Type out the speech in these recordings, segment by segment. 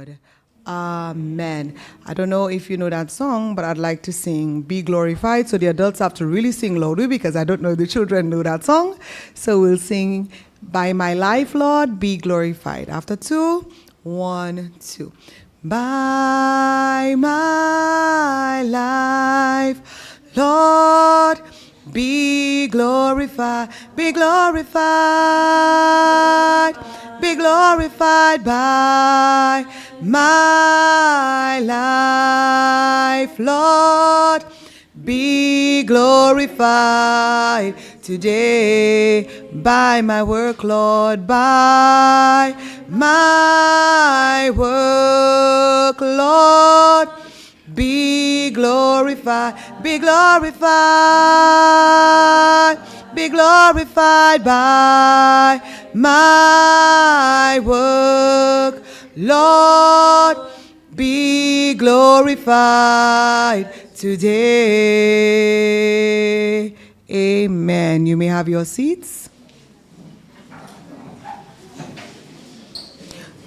Lord. Amen. I don't know if you know that song, but I'd like to sing Be Glorified. So the adults have to really sing loudly because I don't know if the children know that song. So we'll sing By My Life, Lord, Be Glorified. After 2, 1, 2. By my life, Lord, be glorified, be glorified, be glorified by my life, Lord, be glorified today by my work, Lord, by my work, Lord, be glorified, be glorified, be glorified by my work, Lord, be glorified today. Amen. You may have your seats.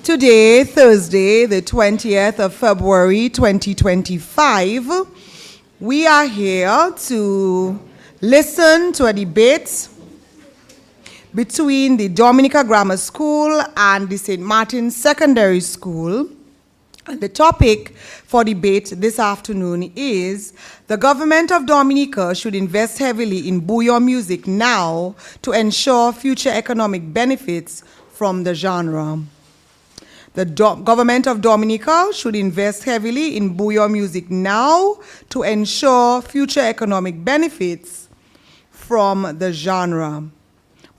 Today, Thursday, the 20th of February, 2025, we are here to listen to a debate between the Dominica Grammar School and the St. Martin's Secondary School. The topic for debate this afternoon is the government of Dominica should invest heavily in bouyon music now to ensure future economic benefits from the genre. The government of Dominica should invest heavily in bouyon music now to ensure future economic benefits from the genre.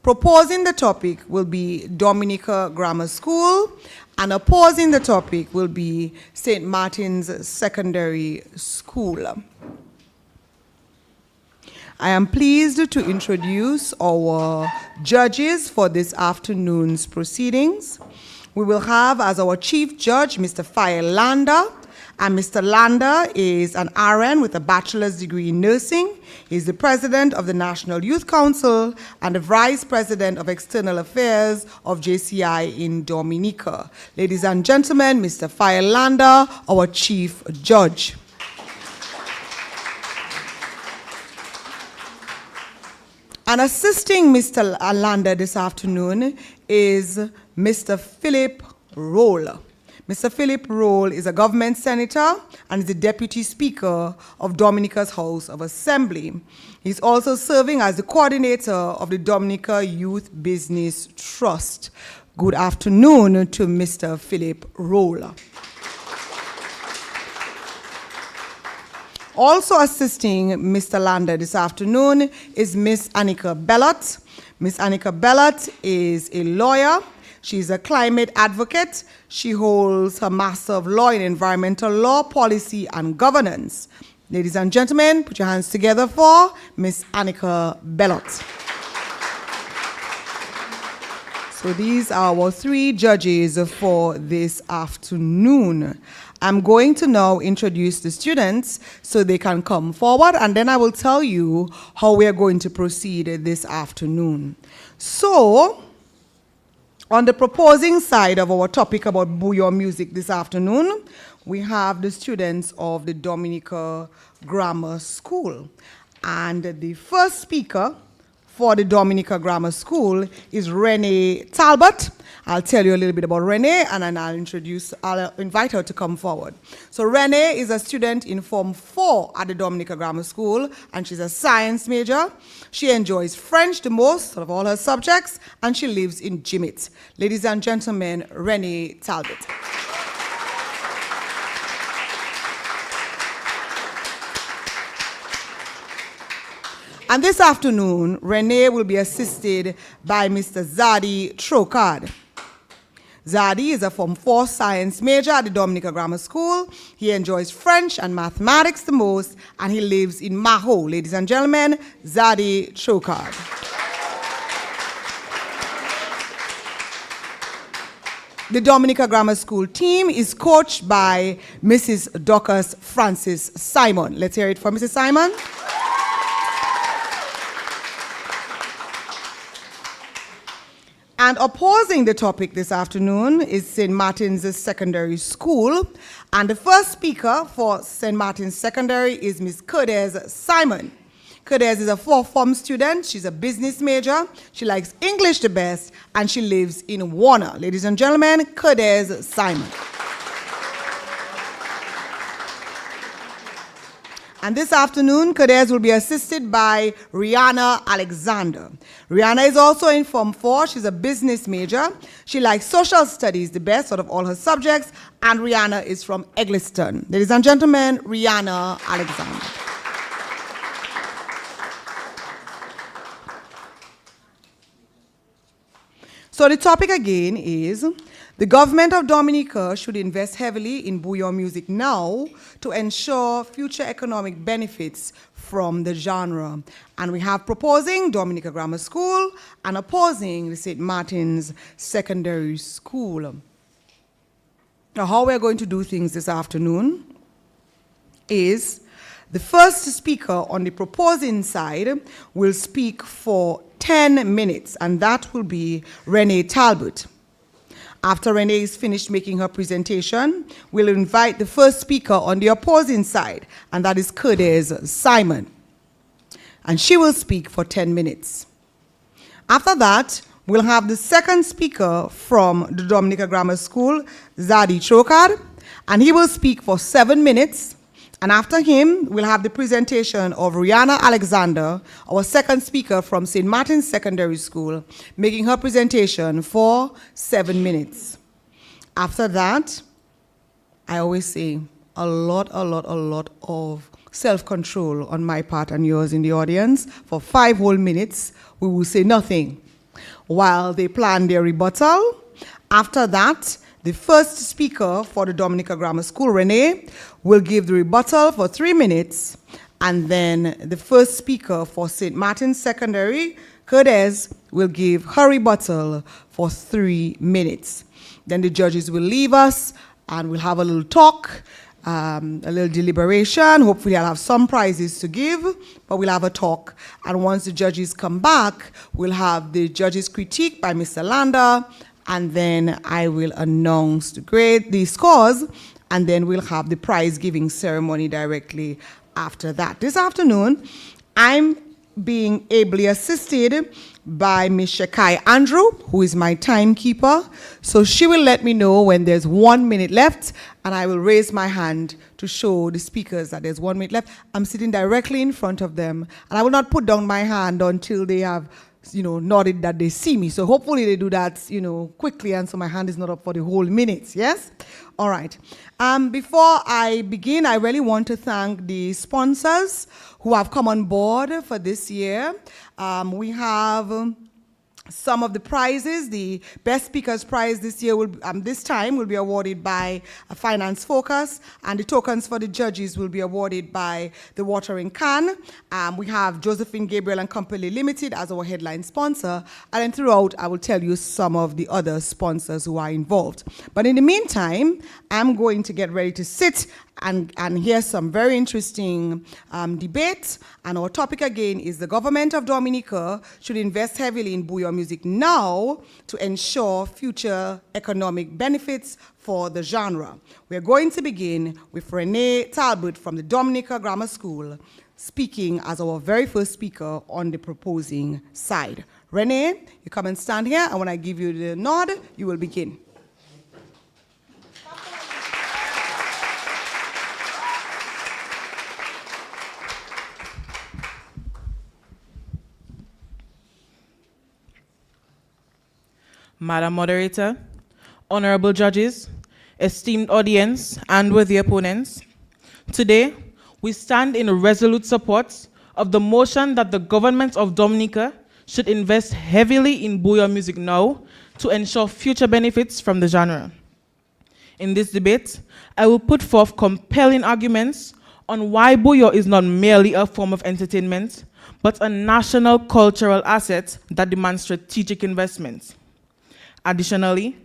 Proposing the topic will be Dominica Grammar School, and opposing the topic will be St. Martin's Secondary School. I am pleased to introduce our judges for this afternoon's proceedings. We will have as our chief judge Mr. Fire Landa, and Mr. Landa is an RN with a bachelor's degree in nursing. He's the president of the National Youth Council and the vice president of external affairs of JCI in Dominica. Ladies and gentlemen, Mr. Fire Landa, our chief judge. And assisting Mr. Landa this afternoon is Mr. Philip Roll. Mr. Philip Roll is a government senator and is the deputy speaker of Dominica's House of Assembly. He's also serving as the coordinator of the Dominica Youth Business Trust. Good afternoon to Mr. Philip Roll. Also assisting Mr. Landa this afternoon is Miss Annika Bellot. Miss Annika Bellot is a lawyer. She's a climate advocate. She holds her Master of Law in Environmental Law, Policy, and Governance. Ladies and gentlemen, put your hands together for Miss Annika Bellot. So these are our 3 judges for this afternoon. I'm going to now introduce the students so they can come forward, and then I will tell you how we are going to proceed this afternoon. So, on the proposing side of our topic about bouyon music this afternoon, we have the students of the Dominica Grammar School. And the first speaker for the Dominica Grammar School is Renee Talbot. I'll tell you a little bit about Renee, and then I'll invite her to come forward. So Renee is a student in Form 4 at the Dominica Grammar School, and she's a science major. She enjoys French the most of all her subjects, and she lives in Jimmet. Ladies and gentlemen, Renee Talbot. And this afternoon, Renee will be assisted by Mr. Zadi Trocard. Zadi is a Form 4 science major at the Dominica Grammar School. He enjoys French and mathematics the most, and he lives in Maho. Ladies and gentlemen, Zadi Trocard. The Dominica Grammar School team is coached by Mrs. Docus Francis Simon. Let's hear it for Mrs. Simon. And opposing the topic this afternoon is St. Martin's Secondary School. And the first speaker for St. Martin's Secondary is Ms. Curdes Simon. Curdes is a fourth-form student. She's a business major. She likes English the best, and she lives in Warner. Ladies and gentlemen, Curdes Simon. And this afternoon, Curdes will be assisted by Rihanna Alexander. Rihanna is also in Form 4. She's a business major. She likes social studies the best out of all her subjects, and Rihanna is from Eggleston. Ladies and gentlemen, Rihanna Alexander. So the topic again is, the government of Dominica should invest heavily in bouyon music now to ensure future economic benefits from the genre. And we have proposing Dominica Grammar School and opposing the St. Martin's Secondary School. Now, how we're going to do things this afternoon is the first speaker on the proposing side will speak for 10 minutes, and that will be Renee Talbot. After Renee is finished making her presentation, we'll invite the first speaker on the opposing side, and that is Curdes Simon. And she will speak for 10 minutes. After that, we'll have the second speaker from the Dominica Grammar School, Zadi Chokad, and he will speak for 7 minutes. And after him, we'll have the presentation of Rihanna Alexander, our second speaker from St. Martin's Secondary School, making her presentation for 7 minutes. After that, I always say a lot of self-control on my part and yours in the audience. For 5 whole minutes, we will say nothing while they plan their rebuttal. After that, the first speaker for the Dominica Grammar School, Renee, will give the rebuttal for 3 minutes, and then the first speaker for St. Martin's Secondary, Curdes, will give her rebuttal for 3 minutes. Then the judges will leave us, and we'll have a little talk, a little deliberation. Hopefully I'll have some prizes to give, but we'll have a talk. And once the judges come back, we'll have the judges' critique by Mr. Landa, and then I will announce the scores, and then we'll have the prize-giving ceremony directly after that. This afternoon, I'm being ably assisted by Ms. Shekai Andrew, who is my timekeeper. So she will let me know when there's 1 minute left, and I will raise my hand to show the speakers that there's 1 minute left. I'm sitting directly in front of them, and I will not put down my hand until they have nodded that they see me. So hopefully they do that, quickly, and so my hand is not up for the whole minute, yes? All right. Before I begin, I really want to thank the sponsors who have come on board for this year. We have some of the prizes. The Best Speakers Prize this year this time will be awarded by Finance Focus, and the tokens for the judges will be awarded by the Watering Can. We have Josephine Gabriel and Company Limited as our headline sponsor, and then throughout I will tell you some of the other sponsors who are involved. But in the meantime, I'm going to get ready to sit and hear some very interesting debates. And our topic again is the government of Dominica should invest heavily in bouyon music now to ensure future economic benefits for the genre. We're going to begin with Renee Talbot from the Dominica Grammar School speaking as our very first speaker on the proposing side. Renee, you come and stand here, and when I give you the nod, you will begin. Madam Moderator, honorable judges, esteemed audience, and worthy opponents, today we stand in resolute support of the motion that the government of Dominica should invest heavily in bouyon music now to ensure future benefits from the genre. In this debate, I will put forth compelling arguments on why bouyon is not merely a form of entertainment, but a national cultural asset that demands strategic investment. Additionally,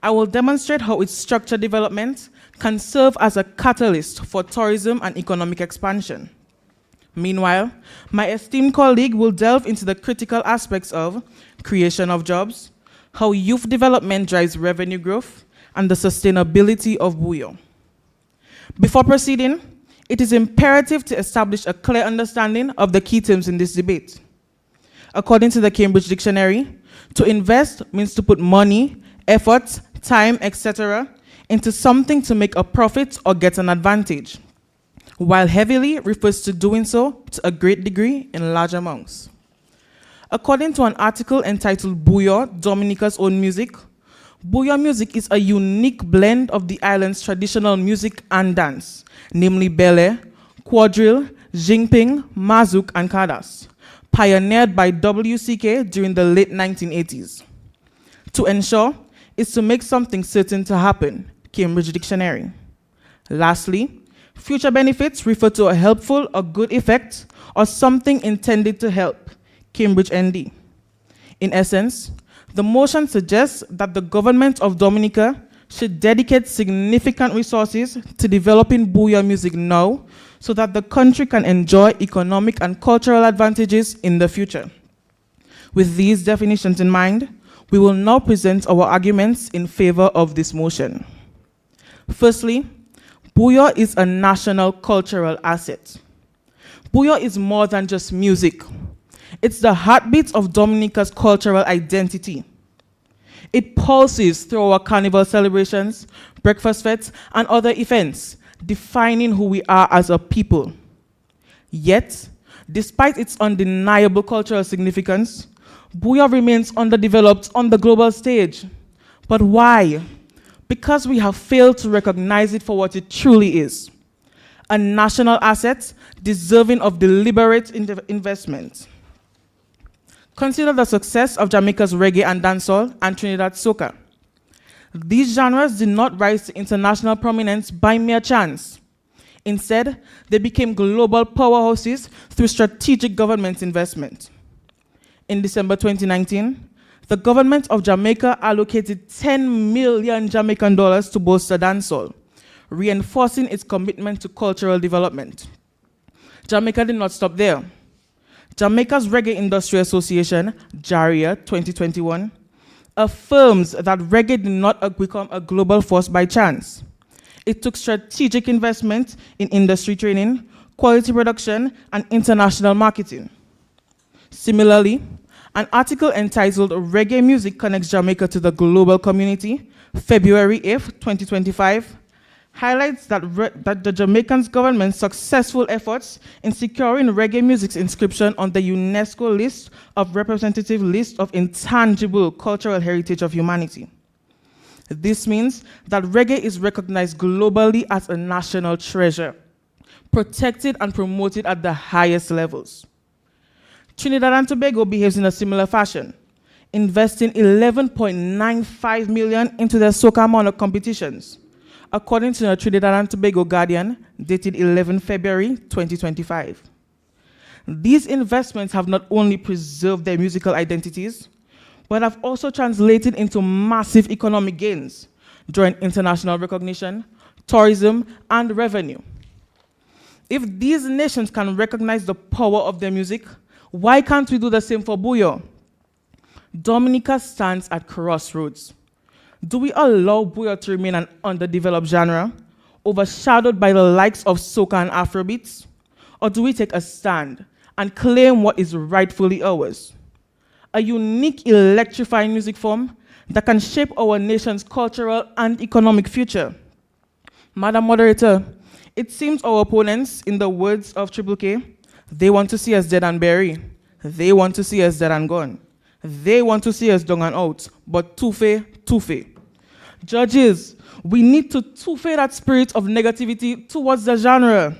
I will demonstrate how its structured development can serve as a catalyst for tourism and economic expansion. Meanwhile, my esteemed colleague will delve into the critical aspects of creation of jobs, how youth development drives revenue growth, and the sustainability of Buyo. Before proceeding, it is imperative to establish a clear understanding of the key terms in this debate. According to the Cambridge Dictionary, to invest means to put money, effort, time, etc. into something to make a profit or get an advantage, while heavily refers to doing so to a great degree in large amounts. According to an article entitled Buyo, Dominica's Own Music, Buyo music is a unique blend of the island's traditional music and dance, namely bele, quadrille, jingping, mazouk, and kadas, pioneered by WCK during the late 1980s. To ensure is to make something certain to happen, Cambridge Dictionary. Lastly, future benefits refer to a helpful or good effect or something intended to help, Cambridge ND. In essence, the motion suggests that the government of Dominica should dedicate significant resources to developing Buyo music now so that the country can enjoy economic and cultural advantages in the future. With these definitions in mind, we will now present our arguments in favor of this motion. Firstly, Buyo is a national cultural asset. Buyo is more than just music. It's the heartbeat of Dominica's cultural identity. It pulses through our carnival celebrations, breakfast fetes, and other events, defining who we are as a people. Yet, despite its undeniable cultural significance, Buyo remains underdeveloped on the global stage. But why? Because we have failed to recognize it for what it truly is: a national asset deserving of deliberate investment. Consider the success of Jamaica's reggae and dancehall and Trinidad soca. These genres did not rise to international prominence by mere chance. Instead, they became global powerhouses through strategic government investment. In December 2019, the government of Jamaica allocated $10 million Jamaican dollars to bolster dancehall, reinforcing its commitment to cultural development. Jamaica did not stop there. Jamaica's Reggae Industry Association, JARIA 2021, affirms that reggae did not become a global force by chance. It took strategic investment in industry training, quality production, and international marketing. Similarly, an article entitled Reggae Music Connects Jamaica to the Global Community, February 8, 2025, highlights that the Jamaican government's successful efforts in securing reggae music's inscription on the UNESCO list of representative list of intangible cultural heritage of humanity. This means that reggae is recognized globally as a national treasure, protected and promoted at the highest levels. Trinidad and Tobago behaves in a similar fashion, investing $11.95 million into their soca monarch competitions, according to the Trinidad and Tobago Guardian, dated 11 February 2025. These investments have not only preserved their musical identities, but have also translated into massive economic gains, drawing international recognition, tourism, and revenue. If these nations can recognize the power of their music, why can't we do the same for Buyo? Dominica stands at crossroads. Do we allow Buyo to remain an underdeveloped genre, overshadowed by the likes of soca and Afrobeats? Or do we take a stand and claim what is rightfully ours? A unique, electrifying music form that can shape our nation's cultural and economic future. Madam Moderator, it seems our opponents, in the words of Triple K, they want to see us dead and buried. They want to see us dead and gone. They want to see us down and out, but tufe. Judges, we need to tufe that spirit of negativity towards the genre.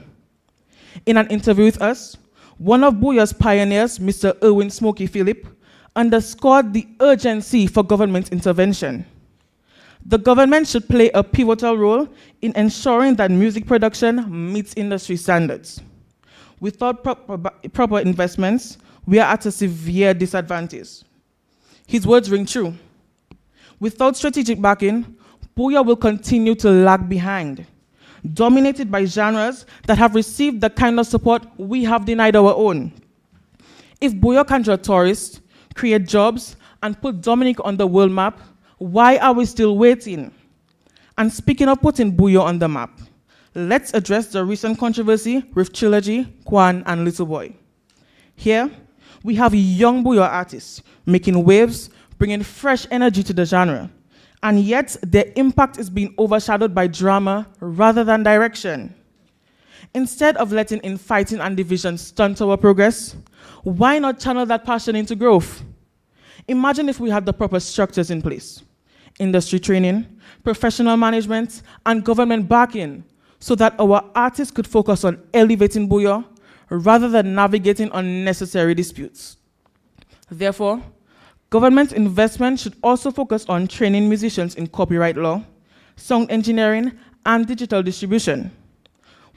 In an interview with us, one of Buyo's pioneers, Mr. Erwin Smokey Phillip, underscored the urgency for government intervention. The government should play a pivotal role in ensuring that music production meets industry standards. Without proper investments, we are at a severe disadvantage. His words ring true. Without strategic backing, Buyo will continue to lag behind, dominated by genres that have received the kind of support we have denied our own. If Buyo can draw tourists, create jobs, and put Dominica on the world map, why are we still waiting? And speaking of putting Buyo on the map, let's address the recent controversy with Trilogy, Kwan, and Little Boy. Here, we have young Buyo artists making waves, bringing fresh energy to the genre, and yet their impact is being overshadowed by drama rather than direction. Instead of letting infighting and division stunt our progress, why not channel that passion into growth? Imagine if we had the proper structures in place: industry training, professional management, and government backing, so that our artists could focus on elevating Buyo rather than navigating unnecessary disputes. Therefore, government investment should also focus on training musicians in copyright law, sound engineering, and digital distribution.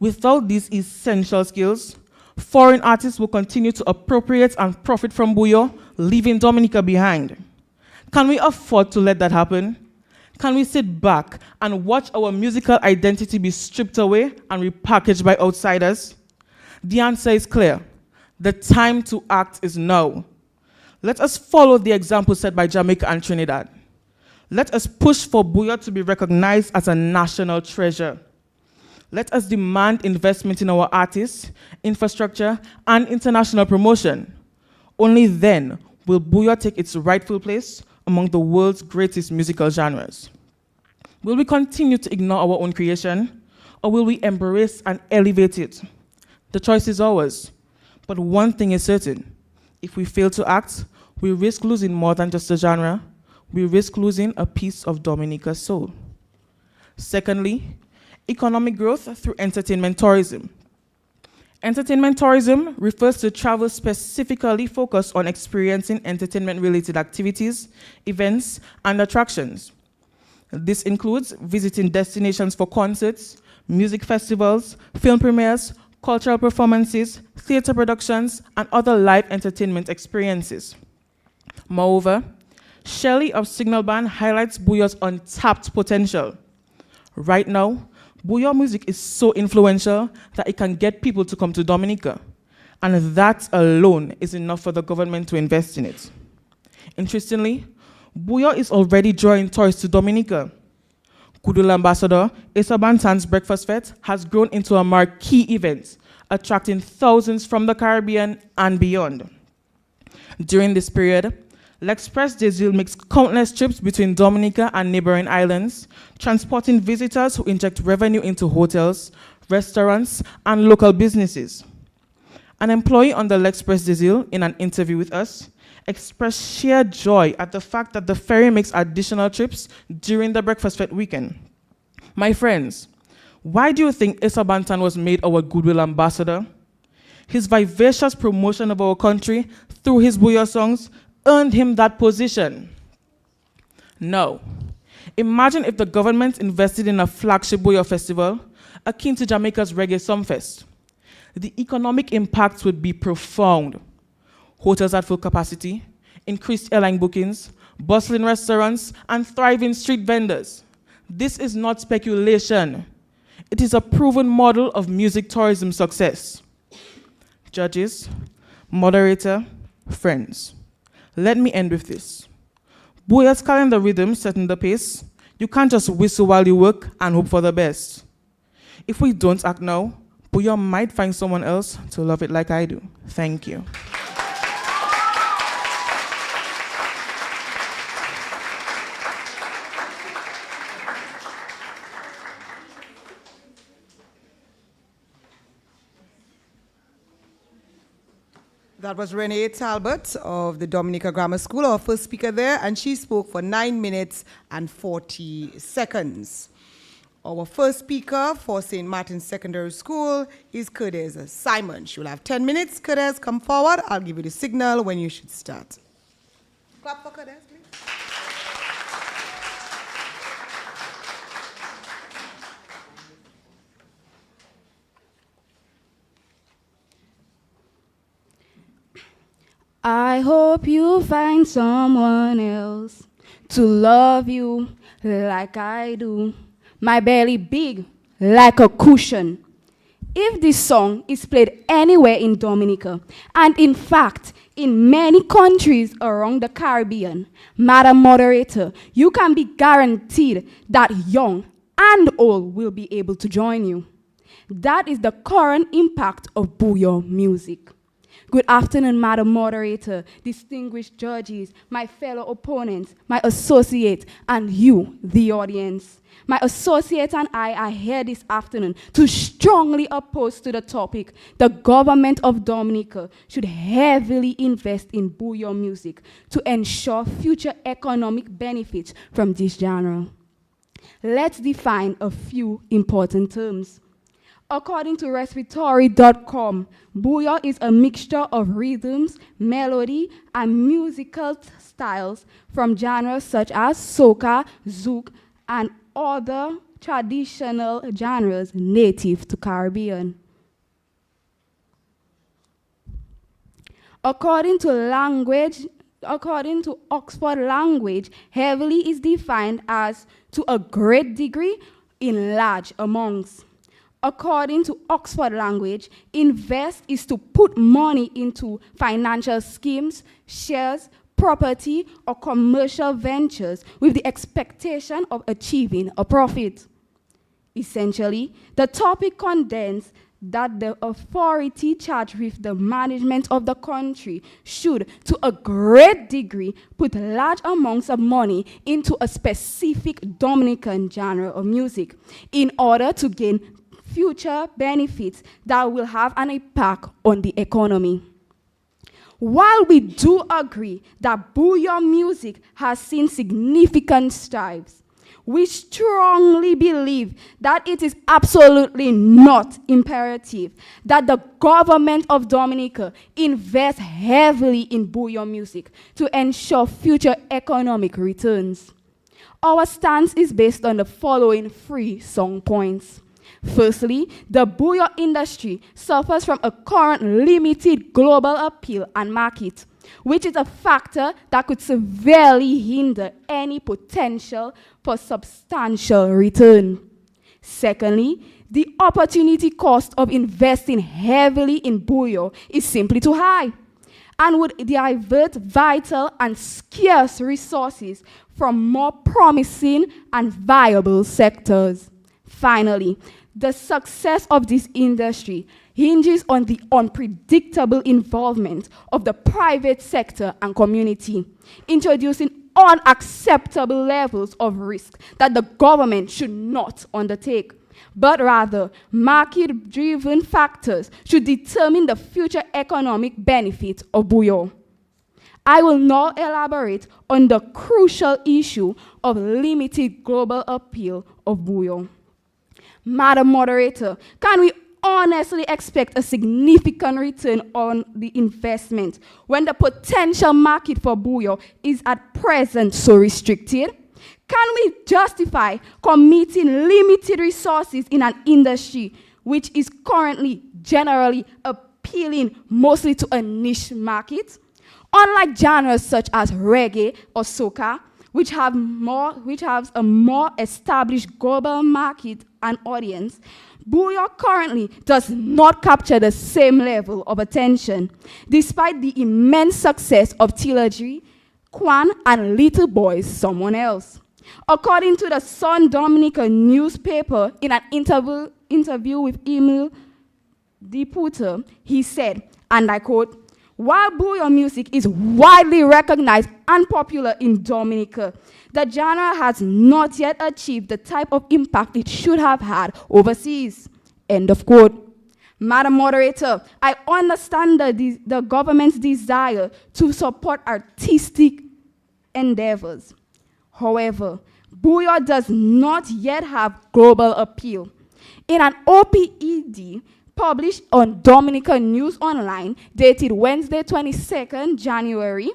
Without these essential skills, foreign artists will continue to appropriate and profit from Buyo, leaving Dominica behind. Can we afford to let that happen? Can we sit back and watch our musical identity be stripped away and repackaged by outsiders? The answer is clear. The time to act is now. Let us follow the example set by Jamaica and Trinidad. Let us push for Buyo to be recognized as a national treasure. Let us demand investment in our artists, infrastructure, and international promotion. Only then will Buyo take its rightful place among the world's greatest musical genres. Will we continue to ignore our own creation, or will we embrace and elevate it? The choice is ours. But one thing is certain: if we fail to act, we risk losing more than just a genre. We risk losing a piece of Dominica's soul. Secondly, economic growth through entertainment tourism. Entertainment tourism refers to travel specifically focused on experiencing entertainment-related activities, events, and attractions. This includes visiting destinations for concerts, music festivals, film premieres, cultural performances, theater productions, and other live entertainment experiences. Moreover, Shelley of Signal Band highlights Buyo's untapped potential. Right now, Buyo music is so influential that it can get people to come to Dominica, and that alone is enough for the government to invest in it. Interestingly, Buyo is already drawing tourists to Dominica. Goodwill Ambassador Issa Bantan's Breakfast Fete has grown into a marquee event, attracting thousands from the Caribbean and beyond. During this period, L'Express des Îles makes countless trips between Dominica and neighboring islands, transporting visitors who inject revenue into hotels, restaurants, and local businesses. An employee on the L'Express des Îles, in an interview with us, expressed sheer joy at the fact that the ferry makes additional trips during the Breakfast Fete weekend. My friends, why do you think Issa Bantan was made our Goodwill Ambassador? His vivacious promotion of our country through his Buyo songs earned him that position. No. Imagine if the government invested in a flagship Buyo festival akin to Jamaica's Reggae Sumfest. The economic impact would be profound. Hotels at full capacity, increased airline bookings, bustling restaurants, and thriving street vendors. This is not speculation. It is a proven model of music tourism success. Judges, moderator, friends, let me end with this. Buyo's calendar rhythm setting the pace. You can't just whistle while you work and hope for the best. If we don't act now, Buyo might find someone else to love it like I do. Thank you. That was Renee Talbot of the Dominica Grammar School, our first speaker there, and she spoke for 9 minutes and 40 seconds. Our first speaker for St. Martin's Secondary School is Curtis Simon. She will have 10 minutes. Curtis, come forward. I'll give you the signal when you should start. Clap for Curtis, please. I hope you find someone else to love you like I do. My belly big like a cushion. If this song is played anywhere in Dominica, and in fact, In many countries around the Caribbean, Madam Moderator, you can be guaranteed that young and old will be able to join you. That is the current impact of Bouyon music. Good afternoon, Madam Moderator, distinguished judges, my fellow opponents, my associates, and you, the audience. My associate and I are here this afternoon to strongly oppose to the topic the government of Dominica should heavily invest in Bouyon music to ensure future economic benefits from this genre. Let's define a few important terms. According to respiratory.com, Bouyon is a mixture of rhythms, melody, and musical styles from genres such as soca, zouk, and other traditional genres native to Caribbean. According to Oxford Language, heavily is defined as to a great degree in large amounts. According to Oxford Language, invest is to put money into financial schemes, shares, property, or commercial ventures with the expectation of achieving a profit. Essentially, the topic condemns that the authority charged with the management of the country should, to a great degree, put large amounts of money into a specific Dominican genre of music in order to gain future benefits that will have an impact on the economy. While we do agree that Bouyon music has seen significant strides, we strongly believe that it is absolutely not imperative that the government of Dominica invest heavily in Bouyon music to ensure future economic returns. Our stance is based on the following 3 song points. Firstly, the Bouyon industry suffers from a current limited global appeal and market, which is a factor that could severely hinder any potential for substantial return. Secondly, the opportunity cost of investing heavily in Bouyon is simply too high and would divert vital and scarce resources from more promising and viable sectors. Finally, the success of this industry hinges on the unpredictable involvement of the private sector and community, introducing unacceptable levels of risk that the government should not undertake, but rather market-driven factors should determine the future economic benefit of Bouyon. I will now elaborate on the crucial issue of limited global appeal of Bouyon. Madam Moderator, can we honestly expect a significant return on the investment when the potential market for Bouyon is at present so restricted? Can we justify committing limited resources in an industry which is currently generally appealing mostly to a niche market? Unlike genres such as reggae or soca, which have a more established global market and audience, Bouyon currently does not capture the same level of attention, despite the immense success of Tilaji, Kwan, and Little Boys Someone Else. According to the Sun Dominica newspaper, in an interview with Emile Deputer, he said, and I quote, "While Bouyon music is widely recognized and popular in Dominica, the genre has not yet achieved the type of impact it should have had overseas." End of quote. Madam Moderator, I understand the government's desire to support artistic endeavors. However, Bouyon does not yet have global appeal. In an OPED published on Dominica News Online, dated Wednesday, 22nd January,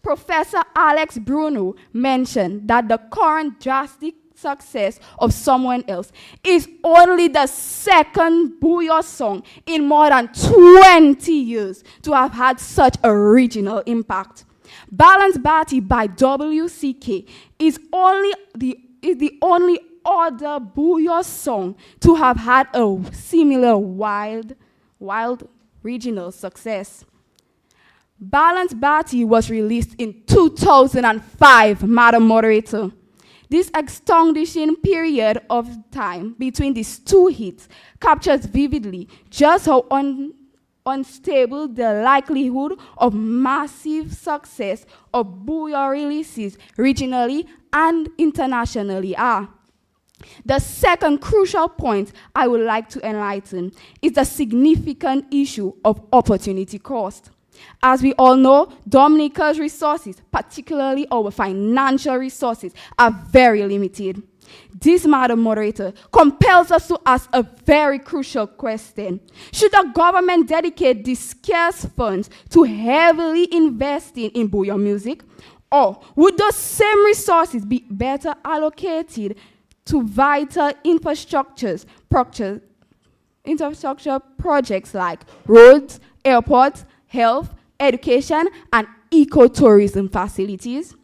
Professor Alex Bruno mentioned that the current drastic success of Someone Else is only the second Bouyon song in more than 20 years to have had such a regional impact. Balance Batty by WCK is the only other Bouyon song to have had a similar wild regional success. Balance Bati was released in 2005, Madam Moderator. This astonishing period of time between these two hits captures vividly just how unstable the likelihood of massive success of Booyah releases regionally and internationally are. The second crucial point I would like to enlighten is the significant issue of opportunity cost. As we all know, Dominica's resources, particularly our financial resources, are very limited. This, Madam Moderator, compels us to ask a very crucial question. Should the government dedicate these scarce funds to heavily investing in Booyah music? Or would those same resources be better allocated to vital infrastructure projects like roads, airports, health, education, and ecotourism facilities?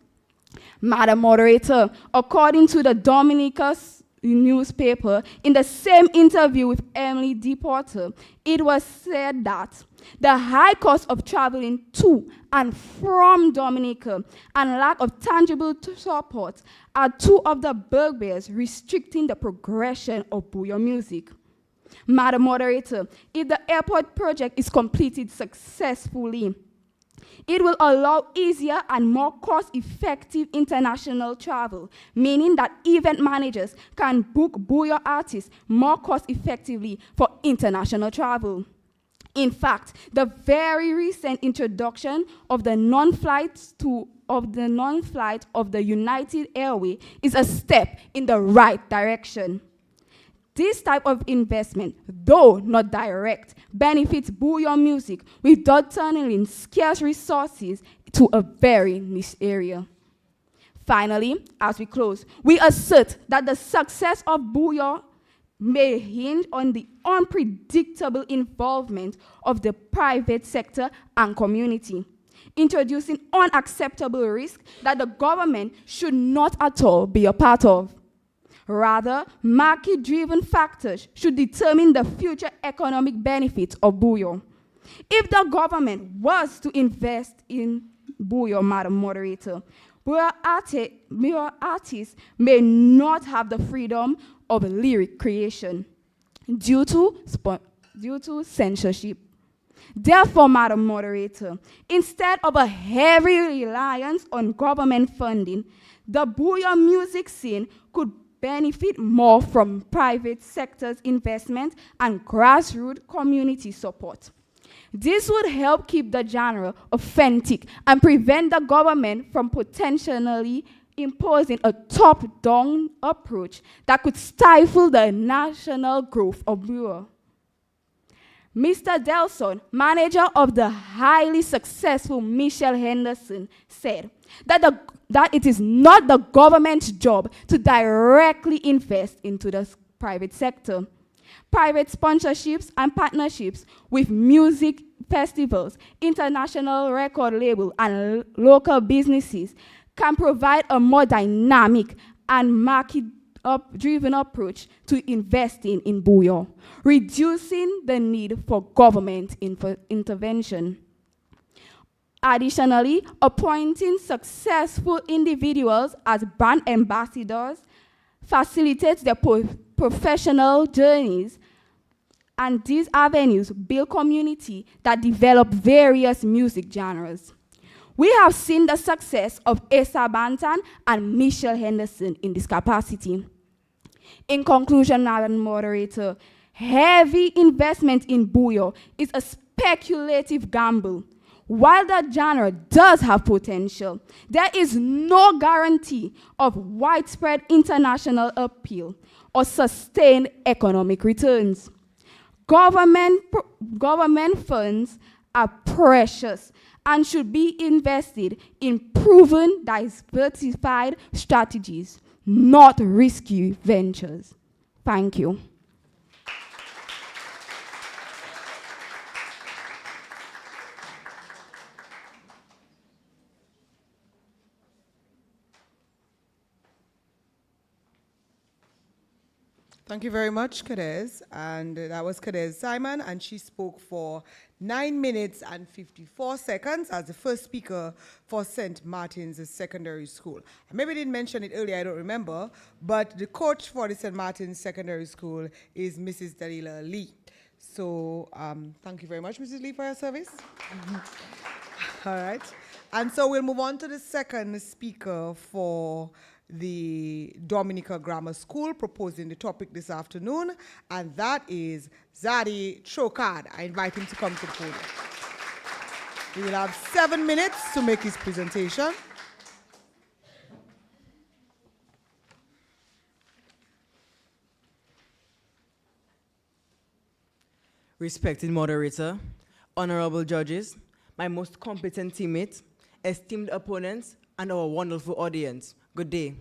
Madam Moderator, according to the Dominica's newspaper, in the same interview with Emily D. Porter, it was said that the high cost of traveling to and from Dominica and lack of tangible support are two of the bugbears restricting the progression of Booyah music. Madam Moderator, if the airport project is completed successfully, it will allow easier and more cost-effective international travel, meaning that event managers can book Booyah artists more cost-effectively for international travel. In fact, the very recent introduction of the non-flight of the United Airways is a step in the right direction. This type of investment, though not direct, benefits Booyah music without channeling scarce resources to a very niche area. Finally, as we close, we assert that the success of Booyah may hinge on the unpredictable involvement of the private sector and community, introducing unacceptable risks that the government should not at all be a part of. Rather, market-driven factors should determine the future economic benefits of Booyah. If the government was to invest in Booyah, Madam Moderator, Booyah artists may not have the freedom of lyric creation due to censorship. Therefore, Madam Moderator, instead of a heavy reliance on government funding, the Booyah music scene could benefit more from private sector's investment and grassroots community support. This would help keep the genre authentic and prevent the government from potentially imposing a top-down approach that could stifle the national growth of Booyah. Mr. Delson, manager of the highly successful Michelle Henderson, said that it is not the government's job to directly invest into the private sector. Private sponsorships and partnerships with music festivals, international record labels, and local businesses can provide a more dynamic and market-driven approach to investing in Booyah, reducing the need for government intervention. Additionally, appointing successful individuals as brand ambassadors facilitates their professional journeys, and these avenues build community that develop various music genres. We have seen the success of Asa Bantan and Michelle Henderson in this capacity. In conclusion, Madam Moderator, heavy investment in Booyah is a speculative gamble. While the genre does have potential, there is no guarantee of widespread international appeal or sustained economic returns. Government funds are precious and should be invested in proven, diversified strategies, not risky ventures. Thank you. Thank you very much, Kadez. And that was Kadez Simon, and she spoke for 9 minutes and 54 seconds as the first speaker for St. Martin's Secondary School. I maybe didn't mention it earlier, I don't remember, but the coach for the St. Martin's Secondary School is Mrs. Dalila Lee. So thank you very much, Mrs. Lee, for your service. All right. And so we'll move on to the second speaker for the Dominica Grammar School proposing the topic this afternoon, and that is Zadi Chokad. I invite him to come to the podium. He will have 7 minutes to make his presentation. Respected moderator, honorable judges, my most competent teammates, esteemed opponents, and our wonderful audience, good day.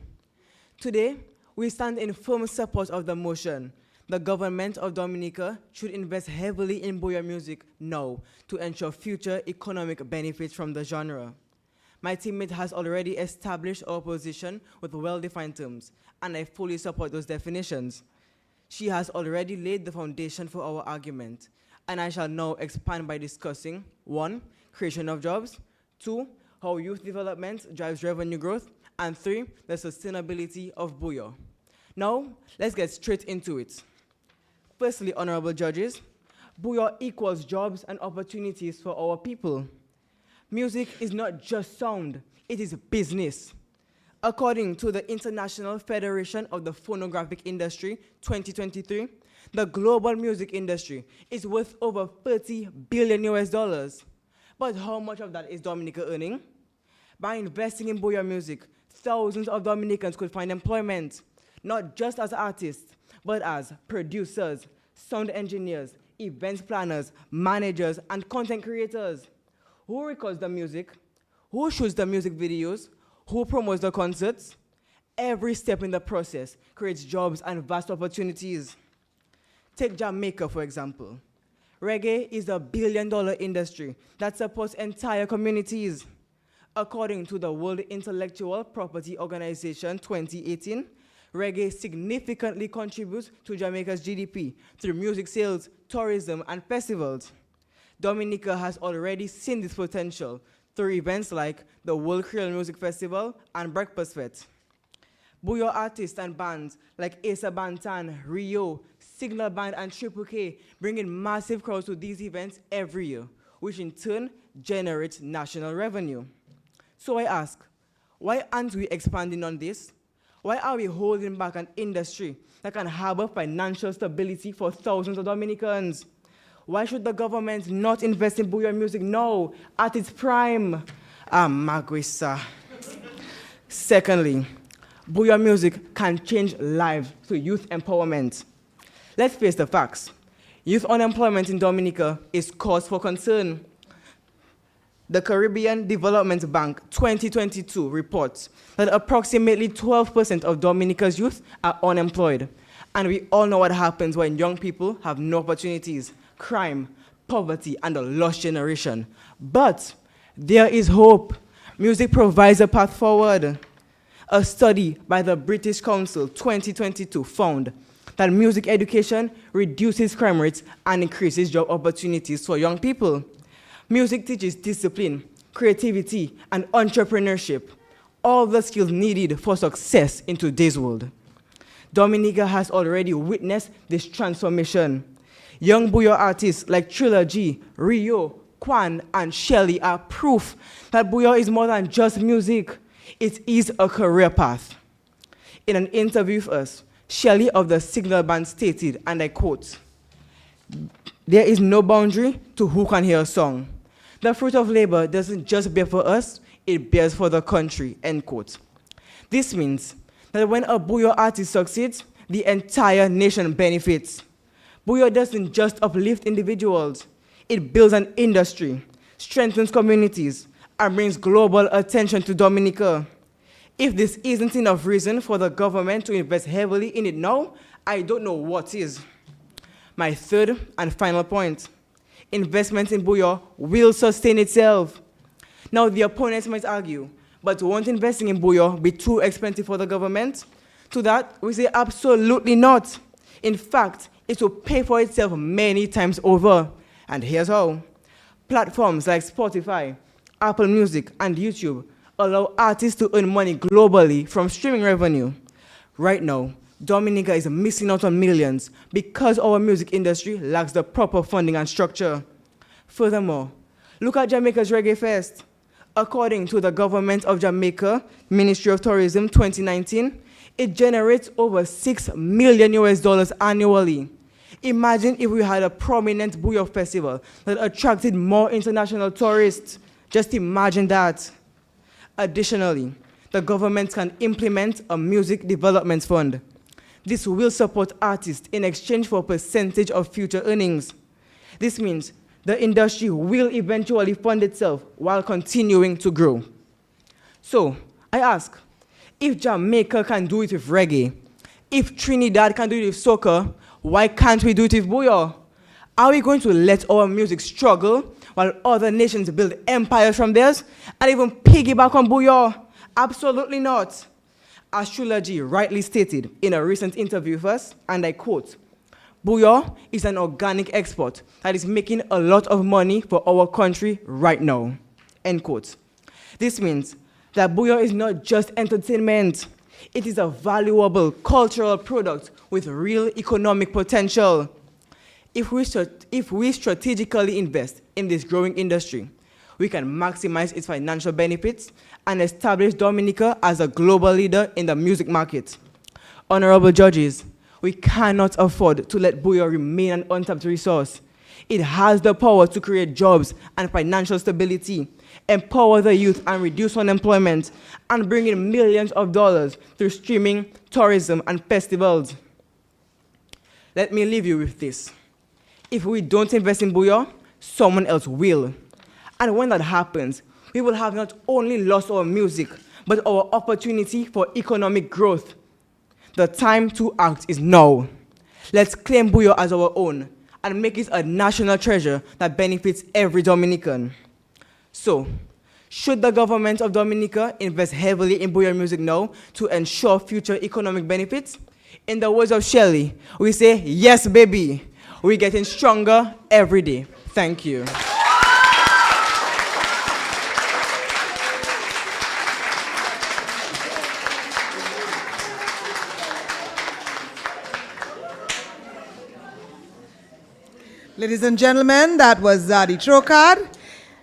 Today, we stand in firm support of the motion. The government of Dominica should invest heavily in Buyo music now to ensure future economic benefits from the genre. My teammate has already established our position with well-defined terms, and I fully support those definitions. She has already laid the foundation for our argument, and I shall now expand by discussing 1. Creation of jobs, 2. How youth development drives revenue growth, and 3. The sustainability of Buyo. Now, let's get straight into it. Firstly, honorable judges, Buyo equals jobs and opportunities for our people. Music is not just sound, it is business. According to the International Federation of the Phonographic Industry 2023, the global music industry is worth over $30 billion US. But how much of that is Dominica earning? By investing in Buyo music, thousands of Dominicans could find employment, not just as artists, but as producers, sound engineers, events planners, managers, and content creators. Who records the music? Who shoots the music videos? Who promotes the concerts? Every step in the process creates jobs and vast opportunities. Take Jamaica, for example. Reggae is a billion-dollar industry that supports entire communities. According to the World Intellectual Property Organization 2018, reggae significantly contributes to Jamaica's GDP through music sales, tourism, and festivals. Dominica has already seen this potential through events like the World Creole Music Festival and Breakfast Fest. Buyo artists and bands like Asa Bantan, Rio, Signal Band, and Triple K bring in massive crowds to these events every year, which in turn generates national revenue. So I ask, why aren't we expanding on this? Why are we holding back an industry that can harbor financial stability for thousands of Dominicans? Why should the government not invest in Buyo music now, at its prime? Magwisa. Secondly, Buyo music can change lives through youth empowerment. Let's face the facts. Youth unemployment in Dominica is cause for concern. The Caribbean Development Bank 2022 reports that approximately 12% of Dominica's youth are unemployed. And we all know what happens when young people have no opportunities: crime, poverty, and a lost generation. But there is hope. Music provides a path forward. A study by the British Council 2022 found that music education reduces crime rates and increases job opportunities for young people. Music teaches discipline, creativity, and entrepreneurship, all the skills needed for success in today's world. Dominica has already witnessed this transformation. Young Buyo artists like Trilogy, Rio, Kwan, and Shelly are proof that Buyo is more than just music. It is a career path. In an interview with us, Shelly of the Signal Band stated, and I quote, "There is no boundary to who can hear a song. The fruit of labor doesn't just bear for us, it bears for the country," end quote. This means that when a Buyo artist succeeds, the entire nation benefits. Buyo doesn't just uplift individuals, it builds an industry, strengthens communities, and brings global attention to Dominica. If this isn't enough reason for the government to invest heavily in it now, I don't know what is. My third and final point: investment in Buyo will sustain itself. Now, the opponents might argue, but won't investing in Buyo be too expensive for the government? To that, we say absolutely not. In fact, it will pay for itself many times over. And here's how. Platforms like Spotify, Apple Music, and YouTube allow artists to earn money globally from streaming revenue. Right now, Dominica is missing out on millions because our music industry lacks the proper funding and structure. Furthermore, look at Jamaica's Reggae Fest. According to the Government of Jamaica Ministry of Tourism 2019, it generates over $6 million annually. Imagine if we had a prominent Booyah festival that attracted more international tourists. Just imagine that. Additionally, the government can implement a music development fund. This will support artists in exchange for a percentage of future earnings. This means the industry will eventually fund itself while continuing to grow. So, I ask, if Jamaica can do it with reggae, if Trinidad can do it with soca, why can't we do it with Booyah? Are we going to let our music struggle while other nations build empires from theirs and even piggyback on Booyah? Absolutely not. As Shula G rightly stated in a recent interview with us, and I quote, Booyah is an organic export that is making a lot of money for our country right now, end quote. This means that Booyah is not just entertainment. It is a valuable cultural product with real economic potential. If we strategically invest in this growing industry, we can maximize its financial benefits and establish Dominica as a global leader in the music market. Honorable judges, we cannot afford to let Booyah remain an untapped resource. It has the power to create jobs and financial stability, empower the youth and reduce unemployment, and bring in millions of dollars through streaming, tourism, and festivals. Let me leave you with this. If we don't invest in Booyah, someone else will. And when that happens, we will have not only lost our music, but our opportunity for economic growth. The time to act is now. Let's claim Booyah as our own and make it a national treasure that benefits every Dominican. So, should the government of Dominica invest heavily in Booyah music now to ensure future economic benefits? In the words of Shelley, we say, yes, baby. We're getting stronger every day. Thank you. Ladies and gentlemen, that was Zadi Trocard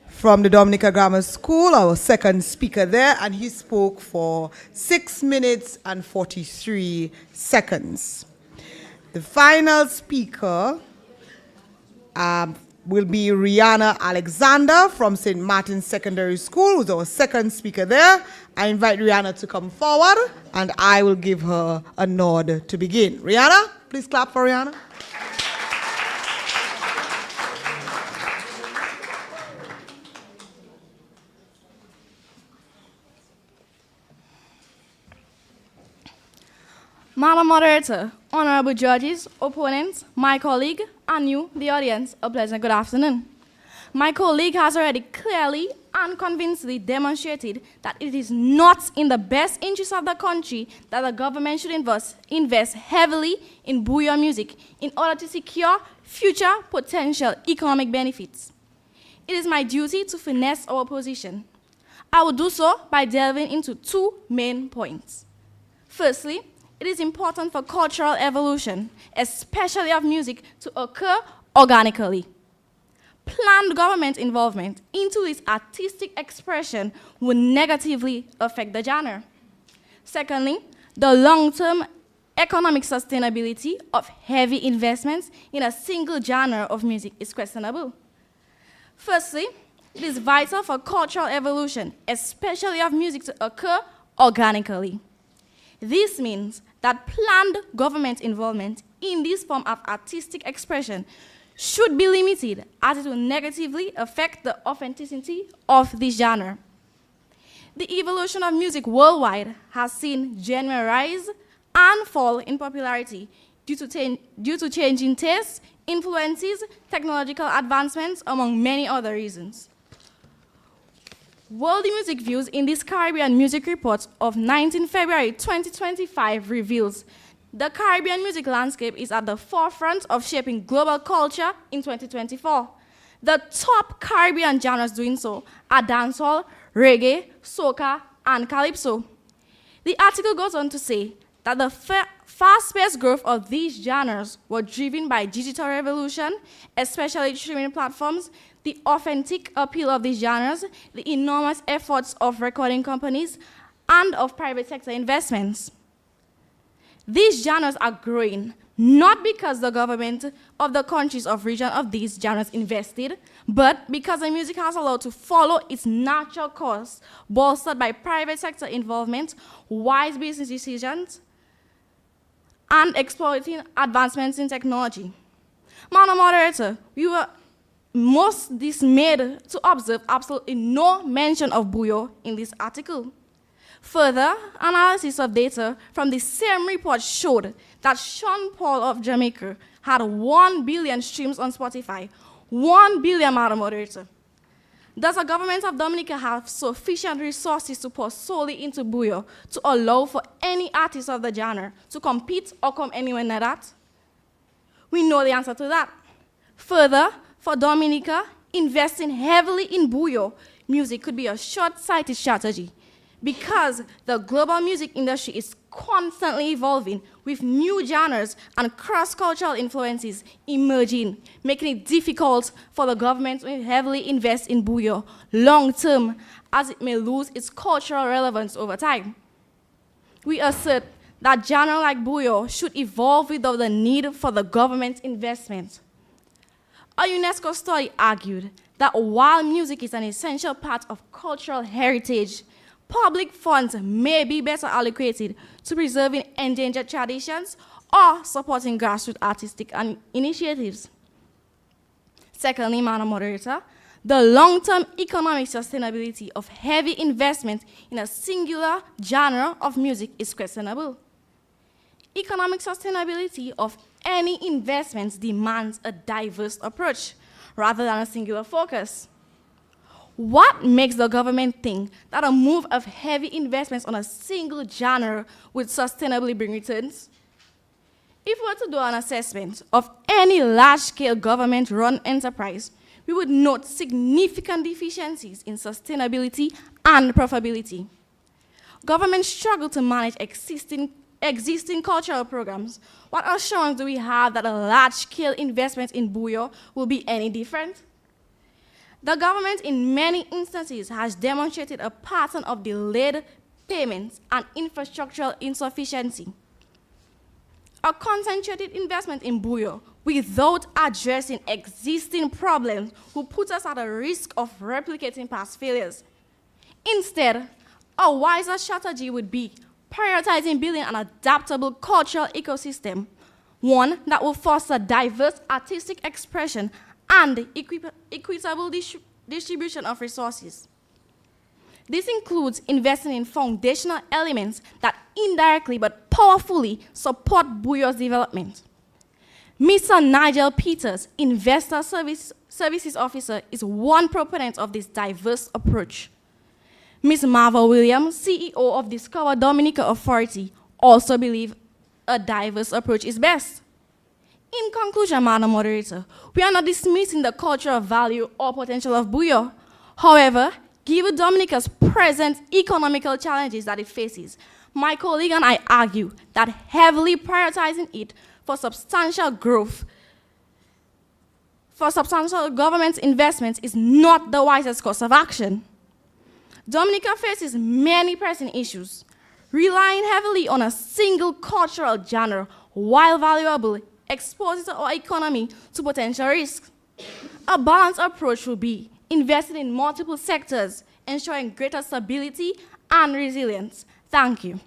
from the Dominica Grammar School, our second speaker there, and he spoke for 6 minutes and 43 seconds. The final speaker will be Rihanna Alexander from St. Martin's Secondary School, who's our second speaker there. I invite Rihanna to come forward, and I will give her a nod to begin. Rihanna, please clap for Rihanna. Madam Moderator, honorable judges, opponents, my colleague, and you, the audience, a pleasant good afternoon. My colleague has already clearly and convincingly demonstrated that it is not in the best interest of the country that the government should invest heavily in Booyah music in order to secure future potential economic benefits. It is my duty to finesse our position. I will do so by delving into two main points. Firstly, it is important for cultural evolution, especially of music, to occur organically. Planned government involvement into this artistic expression will negatively affect the genre. Secondly, the long-term economic sustainability of heavy investments in a single genre of music is questionable. Firstly, it is vital for cultural evolution, especially of music, to occur organically. This means that planned government involvement in this form of artistic expression should be limited, as it will negatively affect the authenticity of this genre. The evolution of music worldwide has seen genre rise and fall in popularity due to changing tastes, influences, technological advancements, among many other reasons. World Music Views in this Caribbean Music Report of 19 February 2025 reveals The Caribbean music landscape is at the forefront of shaping global culture in 2024. The top Caribbean genres doing so are dancehall, reggae, soca, and calypso. The article goes on to say that the fast-paced growth of these genres were driven by digital revolution, especially streaming platforms, the authentic appeal of these genres, the enormous efforts of recording companies, and of private sector investments. These genres are growing, not because the government of the countries of region of these genres invested, but because the music has allowed to follow its natural course, bolstered by private sector involvement, wise business decisions, and exploiting advancements in technology. Madam Moderator, we were most dismayed to observe absolutely no mention of Buyo in this article. Further analysis of data from the same report showed that Sean Paul of Jamaica had 1 billion streams on Spotify. 1 billion, Madam Moderator. Does the government of Dominica have sufficient resources to pour solely into Buyo to allow for any artist of the genre to compete or come anywhere near that? We know the answer to that. Further, for Dominica, investing heavily in Buyo music could be a short-sighted strategy because the global music industry is constantly evolving with new genres and cross-cultural influences emerging, making it difficult for the government to heavily invest in Buyo long-term, as it may lose its cultural relevance over time. We assert that genre like Buyo should evolve without the need for the government's investment. A UNESCO study argued that while music is an essential part of cultural heritage, public funds may be better allocated to preserving endangered traditions or supporting grassroots artistic initiatives. Secondly, Madam Moderator, the long-term economic sustainability of heavy investment in a singular genre of music is questionable. Economic sustainability of any investments demands a diverse approach rather than a singular focus. What makes the government think that a move of heavy investments on a single genre would sustainably bring returns? If we were to do an assessment of any large-scale government-run enterprise, we would note significant deficiencies in sustainability and profitability. Governments struggle to manage existing cultural programs. What assurance do we have that a large-scale investment in Buyo will be any different? The government, in many instances, has demonstrated a pattern of delayed payments and infrastructural insufficiency. A concentrated investment in Buyo without addressing existing problems will put us at a risk of replicating past failures. Instead, a wiser strategy would be prioritizing building an adaptable cultural ecosystem, one that will foster diverse artistic expression and equitable distribution of resources. This includes investing in foundational elements that indirectly but powerfully support Buyo's development. Mr. Nigel Peters, Investor Services Officer, is one proponent of this diverse approach. Ms. Marva Williams, CEO of Discover Dominica Authority, also believes a diverse approach is best. In conclusion, Madam Moderator, we are not dismissing the cultural value or potential of Buyo. However, given Dominica's present economical challenges that it faces, my colleague and I argue that heavily prioritizing it for substantial growth, for substantial government investments is not the wisest course of action. Dominica faces many pressing issues. Relying heavily on a single cultural genre, while valuable, exposes our economy to potential risks. A balanced approach will be investing in multiple sectors, ensuring greater stability and resilience. Thank you.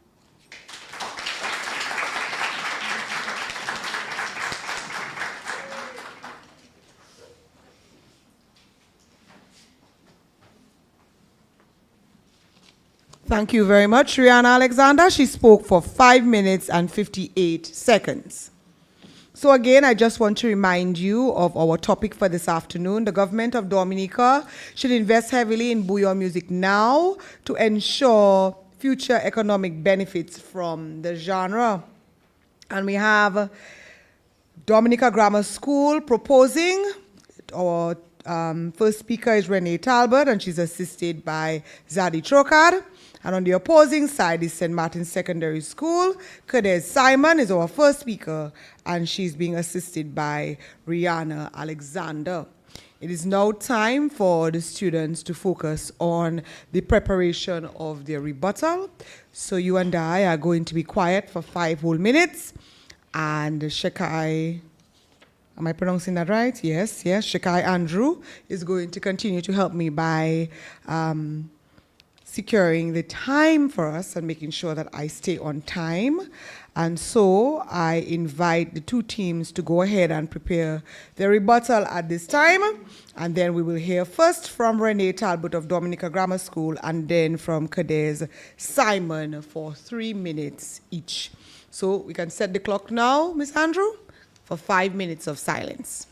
Thank you very much, Rihanna Alexander. She spoke for 5 minutes and 58 seconds. So again, I just want to remind you of our topic for this afternoon. The government of Dominica should invest heavily in Buyo music now to ensure future economic benefits from the genre. And we have Dominica Grammar School proposing. Our first speaker is Renee Talbot, and she's assisted by Zadie Trocard. And on the opposing side is St. Martin's Secondary School. Kadez Simon is our first speaker, and she's being assisted by Rihanna Alexander. It is now time for the students to focus on the preparation of their rebuttal. So you and I are going to be quiet for 5 whole minutes. And Shekai, am I pronouncing that right? Yes, Shekai Andrew is going to continue to help me by securing the time for us and making sure that I stay on time. And so I invite the two teams to go ahead and prepare their rebuttal at this time. And then we will hear first from Renee Talbot of Dominica Grammar School and then from Kadez Simon for 3 minutes each. So we can set the clock now, Ms. Andrew, for 5 minutes of silence.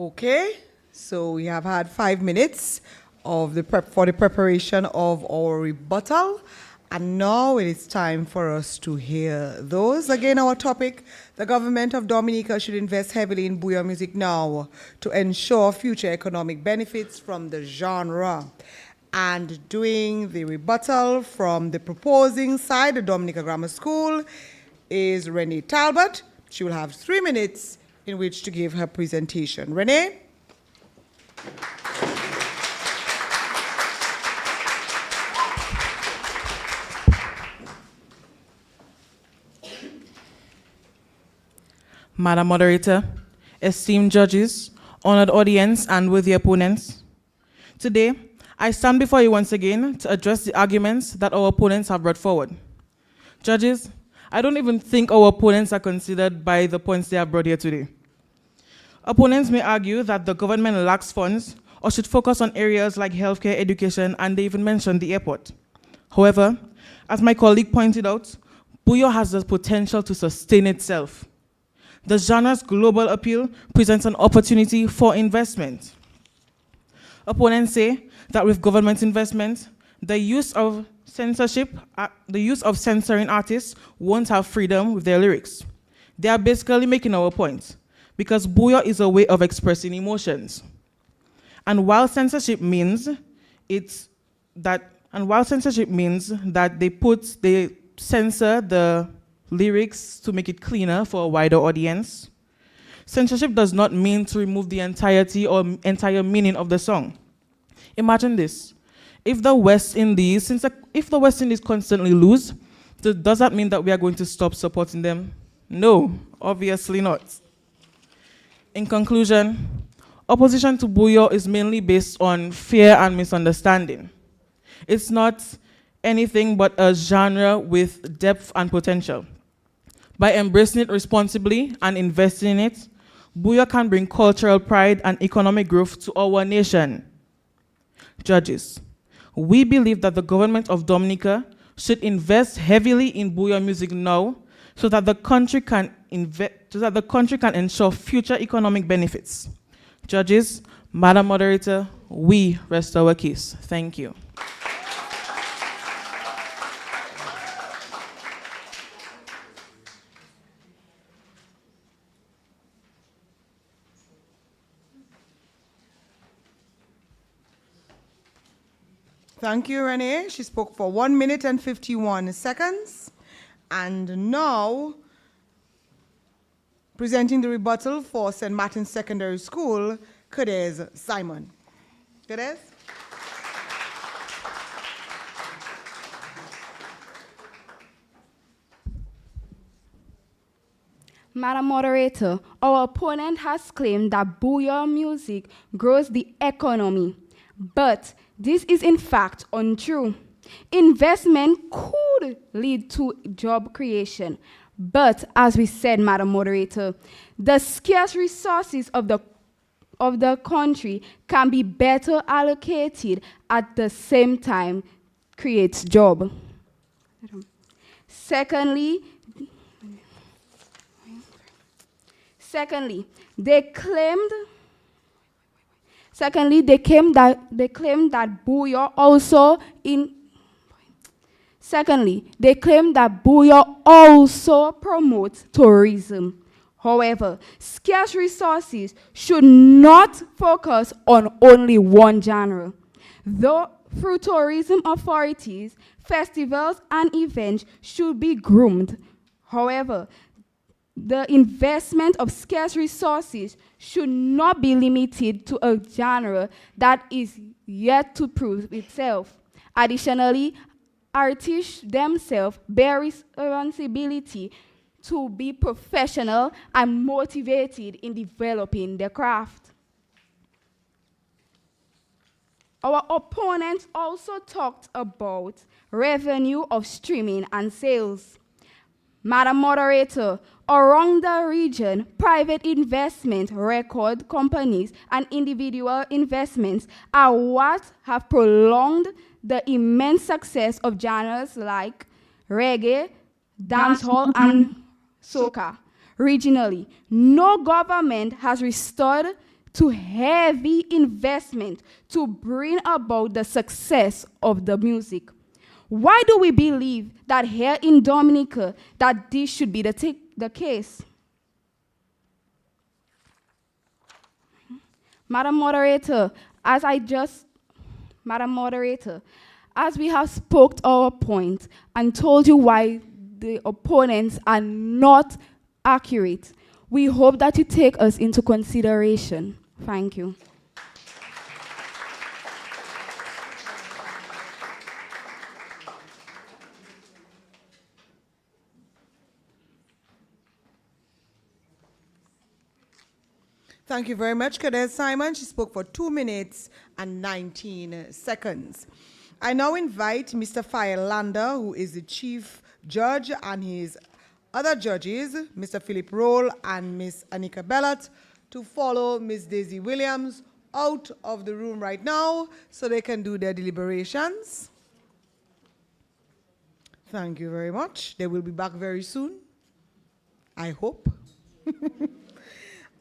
Okay, so we have had 5 minutes of for the preparation of our rebuttal. And now it is time for us to hear those. Again, our topic, the government of Dominica should invest heavily in Bouyon music now to ensure future economic benefits from the genre. And doing the rebuttal from the proposing side, the Dominica Grammar School, is Renee Talbot. She will have 3 minutes in which to give her presentation. Renee? Madam Moderator, esteemed judges, honored audience, and worthy opponents. Today, I stand before you once again to address the arguments that our opponents have brought forward. Judges, I don't even think our opponents are considered by the points they have brought here today. Opponents may argue that the government lacks funds or should focus on areas like healthcare, education, and they even mentioned the airport. However, as my colleague pointed out, Bouyon has the potential to sustain itself. The genre's global appeal presents an opportunity for investment. Opponents say that with government investment, the use of censoring artists won't have freedom with their lyrics. They are basically making our point, because Bouyon is a way of expressing emotions. And while censorship means that they censor the lyrics to make it cleaner for a wider audience, censorship does not mean to remove the entirety or entire meaning of the song. Imagine this. If the West Indies constantly lose, does that mean that we are going to stop supporting them? No, obviously not. In conclusion, opposition to Bouyon is mainly based on fear and misunderstanding. It's not anything but a genre with depth and potential. By embracing it responsibly and investing in it, Bouyon can bring cultural pride and economic growth to our nation. Judges, we believe that the government of Dominica should invest heavily in Bouyon music now so that the country can ensure future economic benefits. Judges, Madam Moderator, we rest our case. Thank you. Thank you, Renee. She spoke for 1 minute and 51 seconds. And now, presenting the rebuttal for St. Martin's Secondary School, Cades Simon. Cades? Madam Moderator, our opponent has claimed that Bouyon music grows the economy, but this is in fact untrue. Investment could lead to job creation, but as we said, Madam Moderator, the scarce resources of the country can be better allocated at the same time creates job. Secondly, they claimed that Bouyon also promotes tourism. However, scarce resources should not focus on only one genre. Though through tourism authorities, festivals and events should be groomed. However, the investment of scarce resources should not be limited to a genre that is yet to prove itself. Additionally, artists themselves bear responsibility to be professional and motivated in developing their craft. Our opponents also talked about revenue of streaming and sales. Madam Moderator, around the region, private investment record companies and individual investments are what have prolonged the immense success of genres like reggae, dancehall, and soca. Regionally, no government has restored to heavy investment to bring about the success of the music. Why do we believe that here in Dominica that this should be the case? Madam Moderator, as we have spoke our point and told you why the opponents are not accurate, we hope that you take us into consideration. Thank you. Thank you very much, Cadet Simon. She spoke for 2 minutes and 19 seconds. I now invite Mr. Fael Lander, who is the chief judge, and his other judges, Mr. Philip Roll and Ms. Anika Bellat, to follow Ms. Daisy Williams out of the room right now so they can do their deliberations. Thank you very much. They will be back very soon, I hope.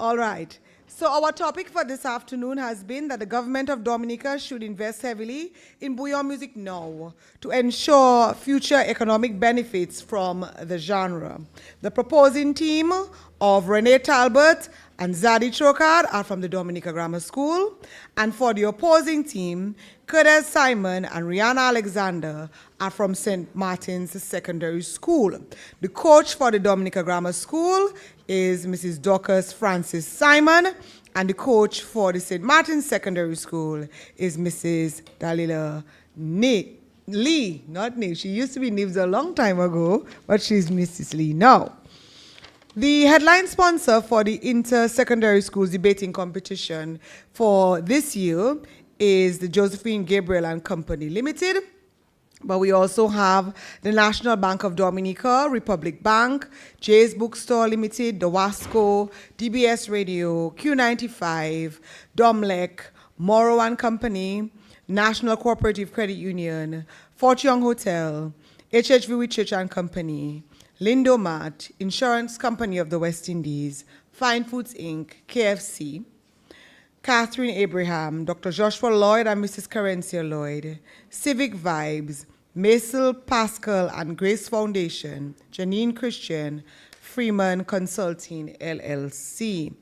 All right. So our topic for this afternoon has been that the government of Dominica should invest heavily in bouillon music now to ensure future economic benefits from the genre. The proposing team of Renee Talbot and Zadie Trocard are from the Dominica Grammar School, and for the opposing team, Curtis Simon and Rihanna Alexander are from St. Martin's Secondary School. The coach for the Dominica Grammar School is Mrs. Dorcas Francis Simon, and the coach for the St. Martin's Secondary School is Mrs. Dalila Lee, not Nib. She used to be Nibs a long time ago, but she's Mrs. Lee now. The headline sponsor for the inter-secondary schools debating competition for this year is the Josephine Gabriel and Company Limited. But we also have the National Bank of Dominica, Republic Bank, Jay's Bookstore Limited, the Wasco, DBS Radio, Q95, Domlec, Morrow and Company, National Cooperative Credit Union, Fort Young Hotel, HHV Whitchurch and Company, Lindomat, Insurance Company of the West Indies, Fine Foods Inc., KFC, Catherine Abraham, Dr. Joshua Lloyd and Mrs. Carencia Lloyd, Civic Vibes, Maisel Pascal and Grace Foundation, Janine Christian, Freeman Consulting, LLC.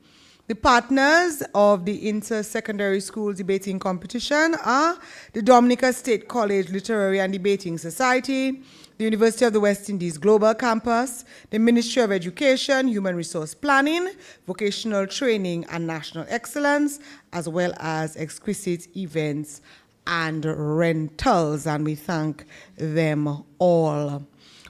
The partners of the inter-secondary school debating competition are the Dominica State College Literary and Debating Society, the University of the West Indies Global Campus, the Ministry of Education, Human Resource Planning, Vocational Training and National Excellence, as well as Exquisite Events and Rentals, and we thank them all.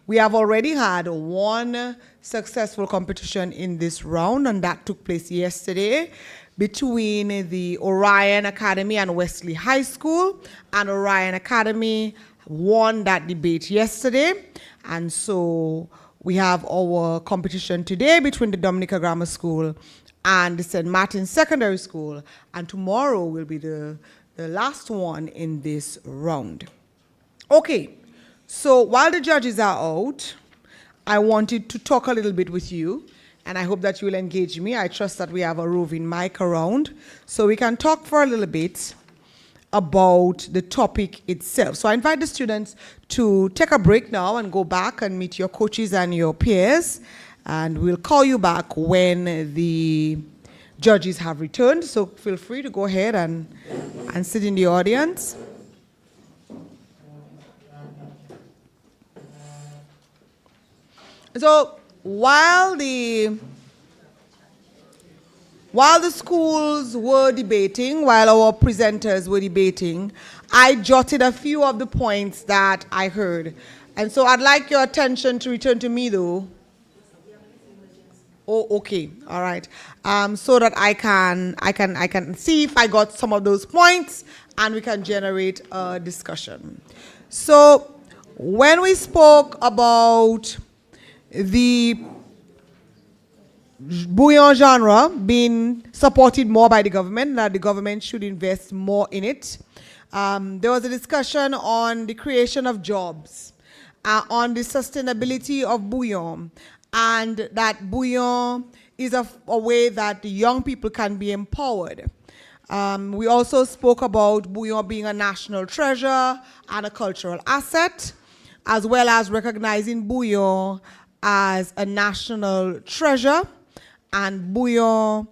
We have already had one successful competition in this round, and that took place yesterday between the Orion Academy and Wesley High School, and Orion Academy won that debate yesterday. And so we have our competition today between the Dominica Grammar School and the St. Martin's Secondary School, and tomorrow will be the last one in this round. Okay, so while the judges are out, I wanted to talk a little bit with you, and I hope that you will engage me. I trust that we have a roving mic around, so we can talk for a little bit about the topic itself. So I invite the students to take a break now and go back and meet your coaches and your peers, and we'll call you back when the judges have returned. So feel free to go ahead and sit in the audience. So while the schools were debating, while our presenters were debating, I jotted a few of the points that I heard. And so I'd like your attention to return to me, though. Oh, okay, all right. So that I can see if I got some of those points, and we can generate a discussion. So when we spoke about the bouillon genre being supported more by the government, that the government should invest more in it, there was a discussion on the creation of jobs, on the sustainability of bouillon, and that bouillon is a way that the young people can be empowered. We also spoke about Bouillon being a national treasure and a cultural asset, as well as recognizing Bouillon as a national treasure and Bouillon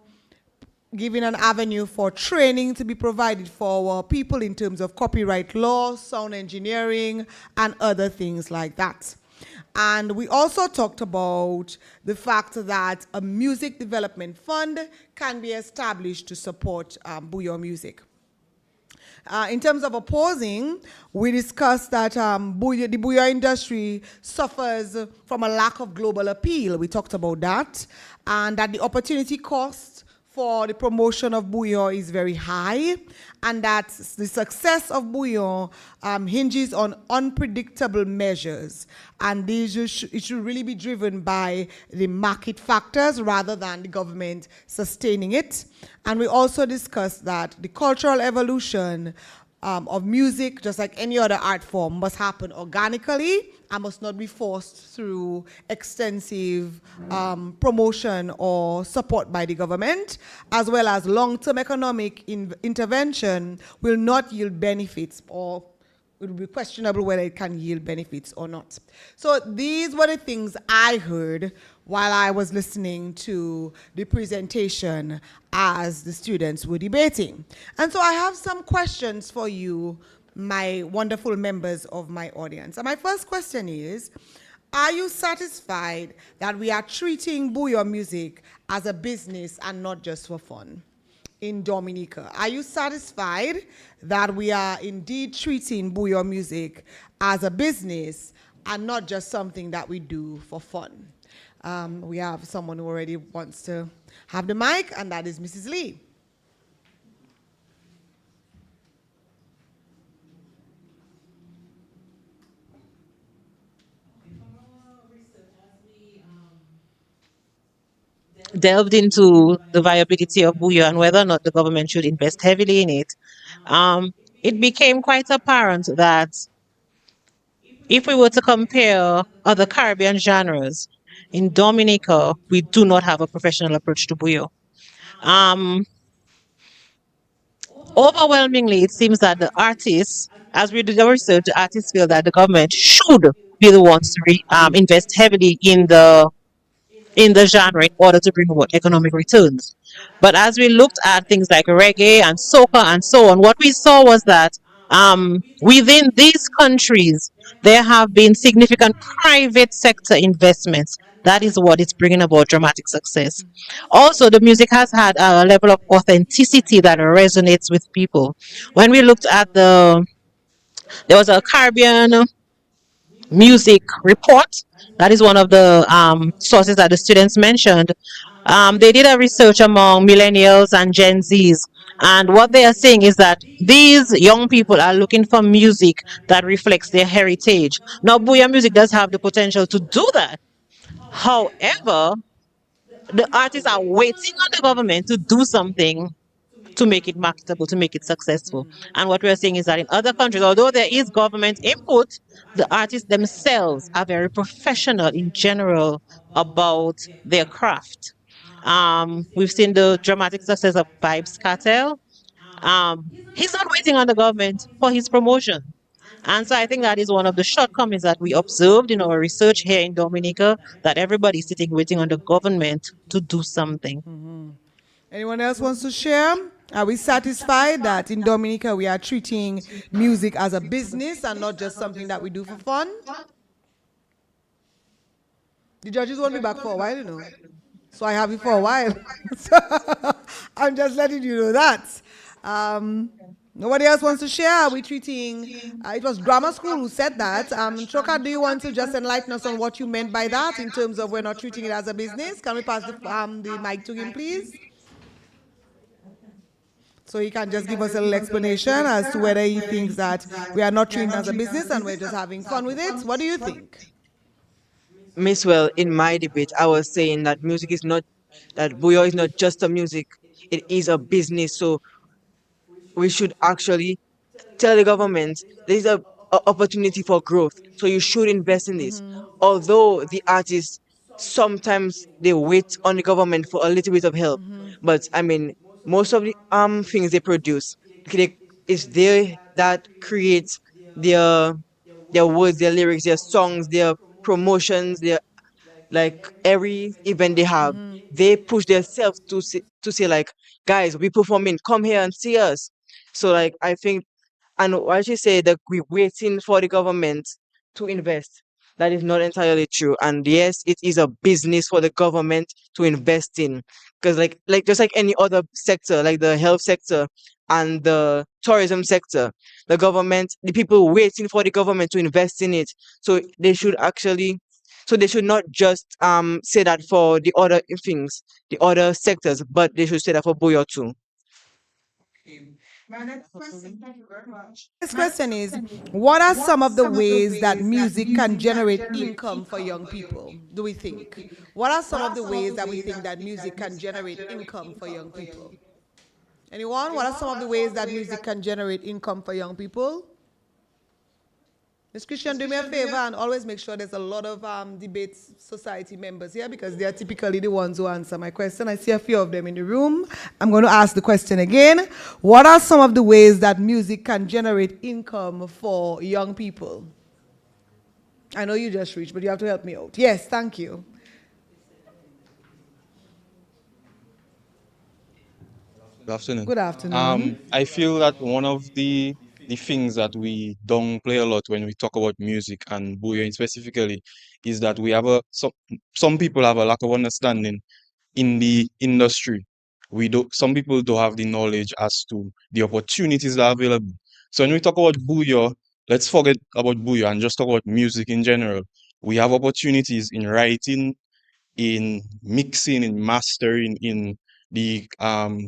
giving an avenue for training to be provided for our people in terms of copyright law, sound engineering, and other things like that. And we also talked about the fact that a music development fund can be established to support Bouillon music. In terms of opposing, we discussed that the bouillon industry suffers from a lack of global appeal. We talked about that, and that the opportunity cost for the promotion of bouillon is very high, and that the success of bouillon hinges on unpredictable measures, and it should really be driven by the market factors rather than the government sustaining it. And we also discussed that the cultural evolution of music, just like any other art form, must happen organically and must not be forced through extensive promotion or support by the government, as well as long-term economic intervention will not yield benefits, or it will be questionable whether it can yield benefits or not. So these were the things I heard while I was listening to the presentation as the students were debating. And so I have some questions for you, my wonderful members of my audience. And my first question is, are you satisfied that we are treating bouillon music as a business and not just for fun in Dominica? Are you satisfied that we are indeed treating bouillon music as a business and not just something that we do for fun? We have someone who already wants to have the mic, and that is Mrs. Lee. Delved into the viability of bouillon and whether or not the government should invest heavily in it, it became quite apparent that if we were to compare other Caribbean genres, in Dominica, we do not have a professional approach to bouillon. Overwhelmingly, it seems that the artists, as we did our research, the artists feel that the government should be the ones to invest heavily in the genre in order to bring about economic returns. But as we looked at things like reggae and soca and so on, what we saw was that within these countries, there have been significant private sector investments. That is what is bringing about dramatic success. Also, the music has had a level of authenticity that resonates with people. When we looked at there was a Caribbean music report. That is one of the sources that the students mentioned. They did a research among millennials and Gen Zs. And what they are saying is that these young people are looking for music that reflects their heritage. Now, bouillon music does have the potential to do that. However, the artists are waiting on the government to do something to make it marketable, to make it successful. And what we're seeing is that in other countries, although there is government input, the artists themselves are very professional in general about their craft. We've seen the dramatic success of Vibes Cartel. He's not waiting on the government for his promotion. And so I think that is one of the shortcomings that we observed in our research here in Dominica, that everybody's sitting waiting on the government to do something. Anyone else wants to share? Are we satisfied that in Dominica we are treating music as a business and not just something that we do for fun? The judges won't be back for a while, you know. So I have you for a while. So I'm just letting you know that. Nobody else wants to share? Are we treating, it was grammar school who said that. Choka, do you want to just enlighten us on what you meant by that in terms of we're not treating it as a business? Can we pass the mic to him, please? So he can just give us a little explanation as to whether he thinks that we are not treating it as a business and we're just having fun with it. What do you think? Miss Well, in my debate, I was saying that bouillon is not just a music, it is a business. So we should actually tell the government there is a opportunity for growth. So you should invest in this. Although the artists sometimes they wait on the government for a little bit of help. But I mean, most of the things they produce, they, it's they that create their their words, their lyrics, their songs, their promotions, their like every event they have, they push themselves to say like, guys, we performing, come here and see us. So like I think, and why she say that we're waiting for the government to invest. That is not entirely true. And yes, it is a business for the government to invest in. Because like just like any other sector, like the health sector and the tourism sector, the government, the people waiting for the government to invest in it. So they should actually so they should not just say that for the other things, the other sectors, but they should say that for Buyo too. Next question is, what are some of the ways that music can generate income for young people, do we think? What are some of the ways that we think that music can generate income for young people? Anyone? What are some of the ways that music can generate income for young people? Ms. Christian, do me a favor and always make sure there's a lot of debate society members here because they are typically the ones who answer my question. I see a few of them in the room. I'm going to ask the question again. What are some of the ways that music can generate income for young people? I know you just reached, but you have to help me out. Yes, thank you. Good afternoon. Good afternoon. I feel that one of the things that we downplay a lot when we talk about music and Buyoin specifically is that we have some people have a lack of understanding in the industry. Some people don't have the knowledge as to the opportunities that are available. So when we talk about Buyo, let's forget about Buyo and just talk about music in general. We have opportunities in writing, in mixing, in mastering, in the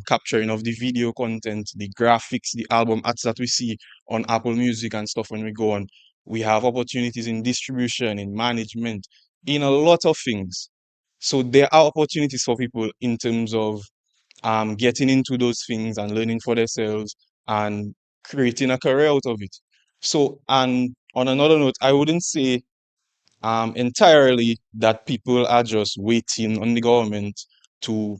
capturing of the video content, the graphics, the album arts that we see on Apple Music and stuff when we go on. We have opportunities in distribution, in management, in a lot of things. So there are opportunities for people in terms of getting into those things and learning for themselves and creating a career out of it. So, and on another note, I wouldn't say entirely that people are just waiting on the government to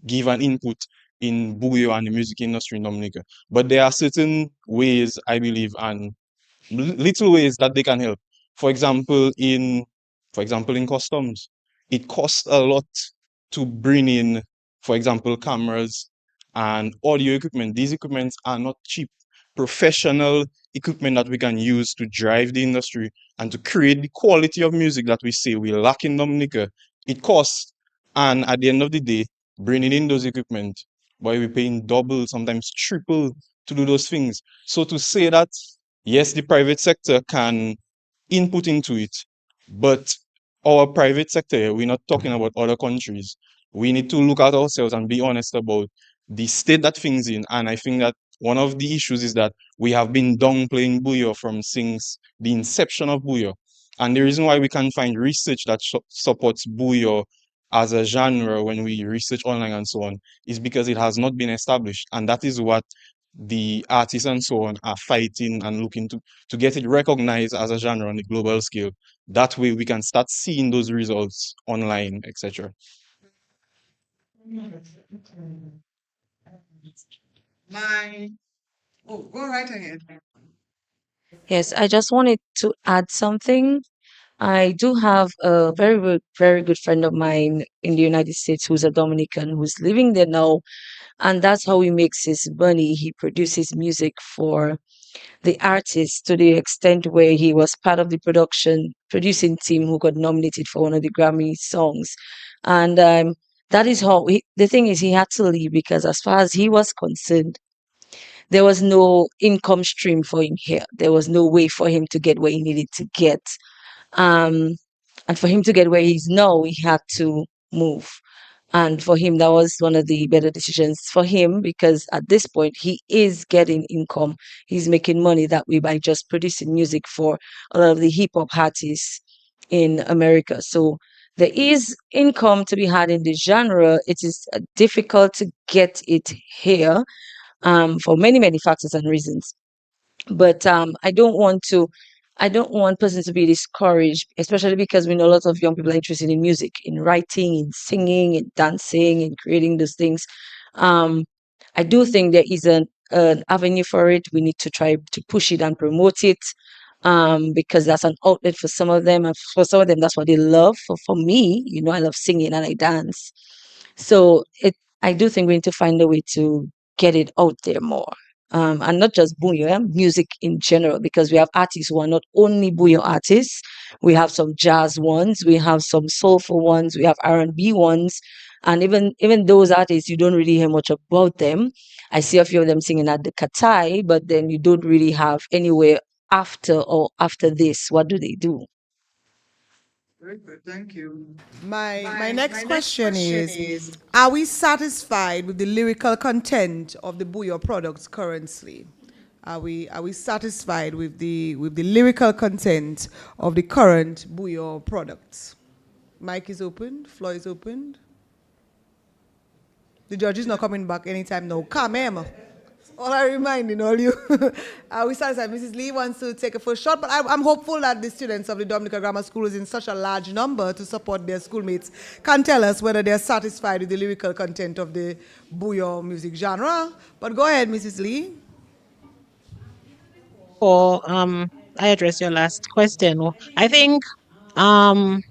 give an input in Buyo and the music industry in Dominica. But there are certain ways, I believe, and little ways that they can help. For example, in customs, it costs a lot to bring in, for example, cameras and audio equipment. These equipments are not cheap. Professional equipment that we can use to drive the industry and to create the quality of music that we say we lack in Dominica, it costs. And at the end of the day, bringing in those equipment, why we're paying double, sometimes triple to do those things. So to say that yes, the private sector can input into it, but our private sector here, we're not talking about other countries. We need to look at ourselves and be honest about the state that things in. And I think that one of the issues is that we have been downplaying Buyo from since the inception of Buyo. And the reason why we can find research that supports Buyo as a genre when we research online and so on is because it has not been established. And that is what the artists and so on are fighting and looking to get it recognized as a genre on the global scale. That way we can start seeing those results online, etc. Yes, I just wanted to add something. I do have a very good friend of mine in the United States who's a Dominican who's living there now, and that's how he makes his money. He produces music for the artist to the extent where he was part of the producing team who got nominated for one of the Grammy songs. And that is how the thing is, he had to leave because, as far as he was concerned, there was no income stream for him here. There was no way for him to get where he needed to get. Um, and for him to get where he's now, he had to move. And for him, that was one of the better decisions for him because at this point, he is getting income. He's making money that way by just producing music for a lot of the hip hop artists in America. So there is income to be had in this genre. It is difficult to get it here for many, many factors and reasons. But I don't want to I don't want persons to be discouraged, especially because we know a lot of young people are interested in music, in writing, in singing, in dancing, in creating those things. Um, I do think there is an avenue for it. We need to try to push it and promote it, because that's an outlet for some of them, and for some of them, that's what they love. For me, I love singing and I dance. So I do think we need to find a way to get it out there more. And not just Buyo, music in general, because we have artists who are not only Buyo artists. We have some jazz ones, we have some soulful ones, we have R&B ones, and even those artists, you don't really hear much about them. I see a few of them singing at the Katai, but then you don't really have anywhere after this. What do they do? My next question is, are we satisfied with the lyrical content of the Buyo products currently? Are we satisfied with the lyrical content of the current Buyo products? Mic is open, floor is opened. The judge is not coming back anytime now. Come, Emma. All I reminding all you. We satisfied. Mrs. Lee wants to take a first shot, but I'm hopeful that the students of the Dominica Grammar School is in such a large number to support their schoolmates can tell us whether they're satisfied with the lyrical content of the Buyo music genre. But go ahead, Mrs. Lee. Or I address your last question. I think um,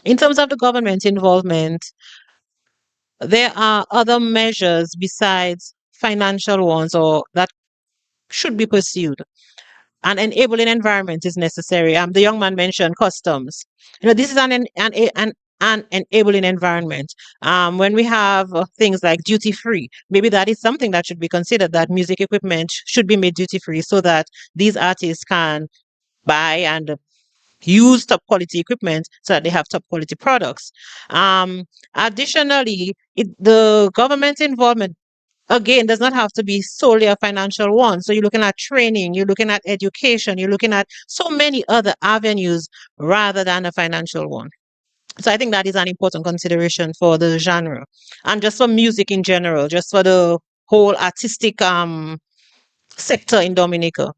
in terms of the government involvement, there are other measures besides financial ones or that should be pursued. An enabling environment is necessary. The young man mentioned customs. This is an enabling environment. When we have things like duty free, maybe that is something that should be considered. That music equipment should be made duty free so that these artists can buy and use top quality equipment so that they have top quality products. Additionally, the government involvement again does not have to be solely a financial one. So you're looking at training, you're looking at education, you're looking at so many other avenues rather than a financial one. So I think that is an important consideration for the genre and just for music in general, just for the whole artistic sector in Dominica.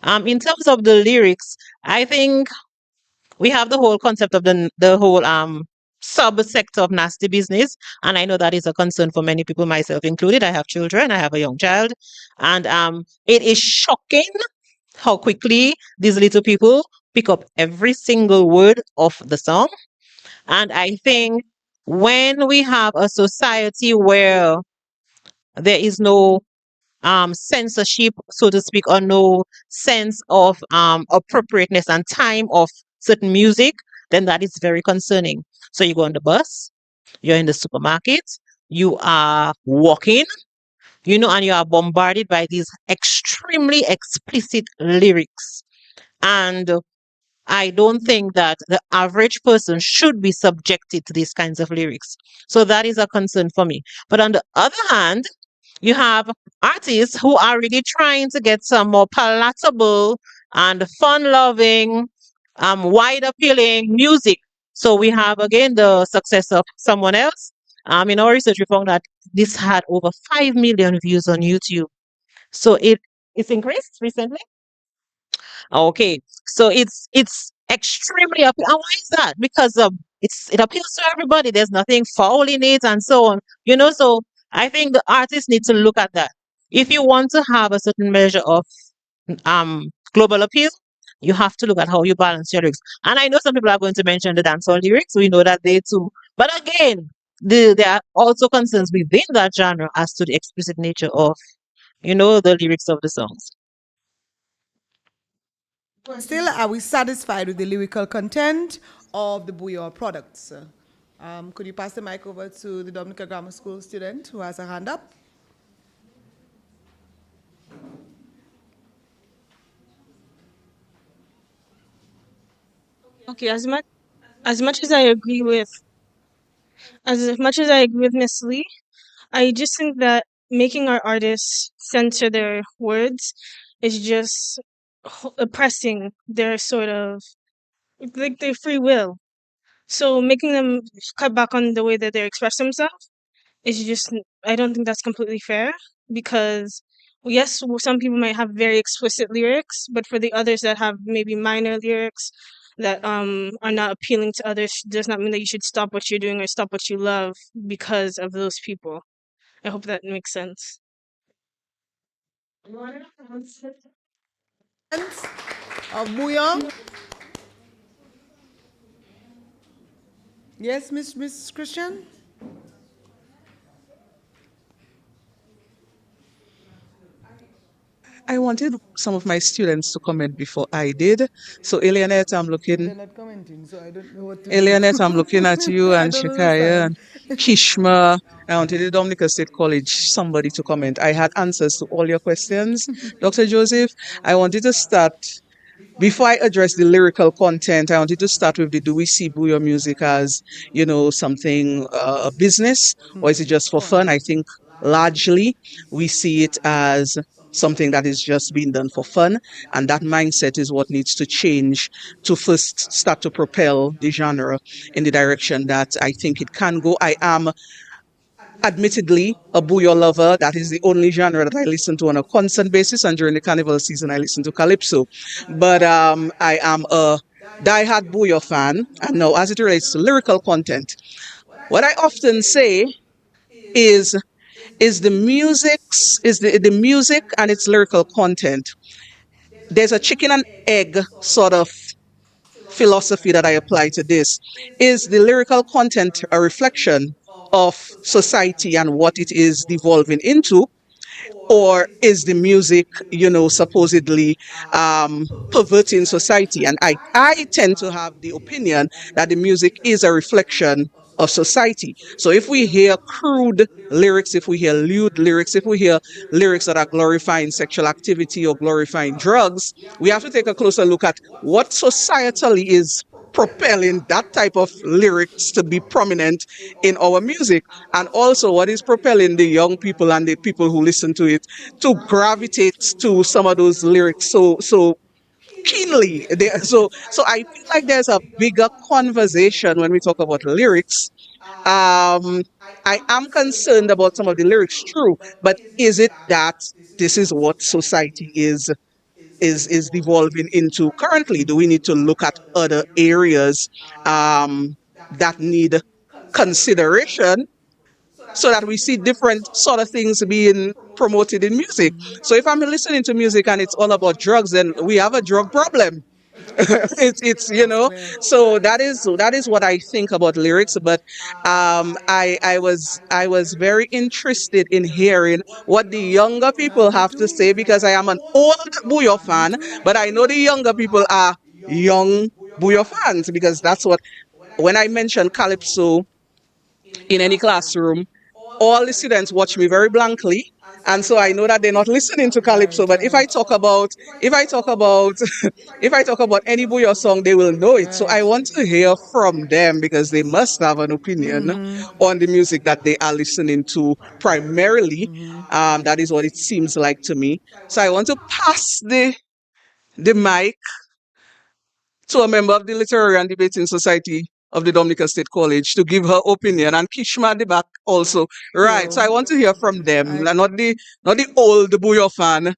In terms of the lyrics, I think we have the whole concept of the whole subsector of nasty business, and I know that is a concern for many people, myself included. I have children, I have a young child, and it is shocking how quickly these little people pick up every single word of the song. And I think when we have a society where there is no censorship, so to speak, or no sense of appropriateness and time of certain music, then that is very concerning. So you go on the bus, you're in the supermarket, you are walking, and you are bombarded by these extremely explicit lyrics. And I don't think that the average person should be subjected to these kinds of lyrics. So that is a concern for me. But on the other hand, you have artists who are really trying to get some more palatable and fun-loving, wide appealing music. So we have again the success of someone else. In our research, we found that this had over 5 million views on YouTube. So it's increased recently. Okay, so it's extremely appealing. And why is that? Because it appeals to everybody. There's nothing foul in it, and so on. So I think the artists need to look at that. If you want to have a certain measure of global appeal, you have to look at how you balance your lyrics. And I know some people are going to mention the dancehall lyrics. We know that they too. But again, there are also concerns within that genre as to the explicit nature of, the lyrics of the songs. Still, are we satisfied with the lyrical content of the Buyo products? Could you pass the mic over to the Dominica Grammar School student who has a hand up? Okay, as much as I agree with as much as I agree with Miss Lee, I just think that making our artists censor their words is just oppressing their sort of like their free will. So making them cut back on the way that they express themselves is just I don't think that's completely fair because yes, some people might have very explicit lyrics, but for the others that have maybe minor lyrics that are not appealing to others, does not mean that you should stop what you're doing or stop what you love because of those people. I hope that makes sense. Of Bouillon? Yes, Miss Christian? I wanted some of my students to comment before I did. So, Eleanette, They're not commenting, so I don't know what to do. Eleanette, I'm looking at you, I and don't Shikaya understand. and Kishma. I wanted the Dominica State College somebody to comment. I had answers to all your questions, Dr. Joseph. I wanted to start before I address the lyrical content. I wanted to start with the do we see Bouyon music as, something, a business, or is it just for fun? I think largely we see it as something that is just being done for fun. And that mindset is what needs to change to first start to propel the genre in the direction that I think it can go. I am admittedly a Bouyon lover. That is the only genre that I listen to on a constant basis. And during the carnival season, I listen to Calypso. But I am a diehard Bouyon fan. And now, as it relates to lyrical content, what I often say is the music and its lyrical content. There's a chicken and egg sort of philosophy that I apply to this. Is the lyrical content a reflection of society and what it is devolving into? Or is the music, supposedly perverting society? And I tend to have the opinion that the music is a reflection of society. So if we hear crude lyrics, if we hear lewd lyrics, if we hear lyrics that are glorifying sexual activity or glorifying drugs, we have to take a closer look at what societally is propelling that type of lyrics to be prominent in our music, and also what is propelling the young people and the people who listen to it to gravitate to some of those lyrics so keenly. So I feel like there's a bigger conversation when we talk about lyrics. I am concerned about some of the lyrics, true, but is it that this is what society is devolving into currently? Do we need to look at other areas that need consideration so that we see different sort of things being promoted in music? So if I'm listening to music and it's all about drugs, then we have a drug problem. It's so that is what I think about lyrics. But I was very interested in hearing what the younger people have to say, because I am an old Bouyon fan, but I know the younger people are young Bouyon fans, because that's what, when I mention Calypso in any classroom, all the students watch me very blankly, and so I know that they're not listening to Calypso. But if I talk about if I talk about any Bouyon song, they will know it. So I want to hear from them, because they must have an opinion on the music that they are listening to primarily. That is what it seems like to me. So I want to pass the mic to a member of the Literary and Debating Society of the Dominican State College to give her opinion, and Kishma at the back also. Right. So I want to hear from them, not the old Bouyon fan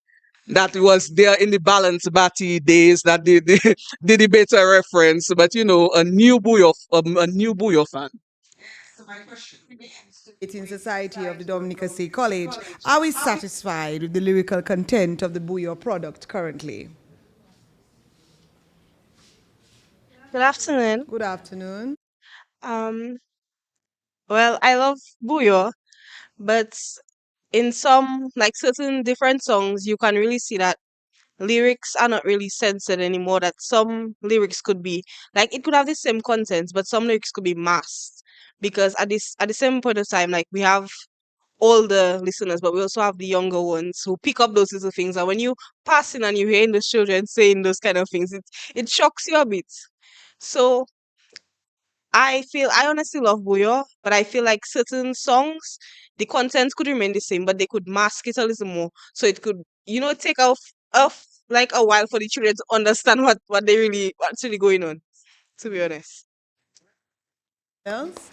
that was there in the Balance Batty days that the debater reference, but a new Bouyon fan. In Society of the Dominica State College, are we satisfied with the lyrical content of the Bouyon product currently? Good afternoon. Good afternoon. Um, well, I love Buyo, but in some, like certain different songs, you can really see that lyrics are not really censored anymore. That some lyrics could be like it could have the same content, but some lyrics could be masked because at the same point of time, like we have older listeners, but we also have the younger ones who pick up those little things. And when you pass in and you hear those children saying those kind of things, it shocks you a bit. So I honestly love Buyo, but I feel like certain songs, the content could remain the same, but they could mask it a little more. So it could, take off like a while for the children to understand what's really going on, to be honest. Else?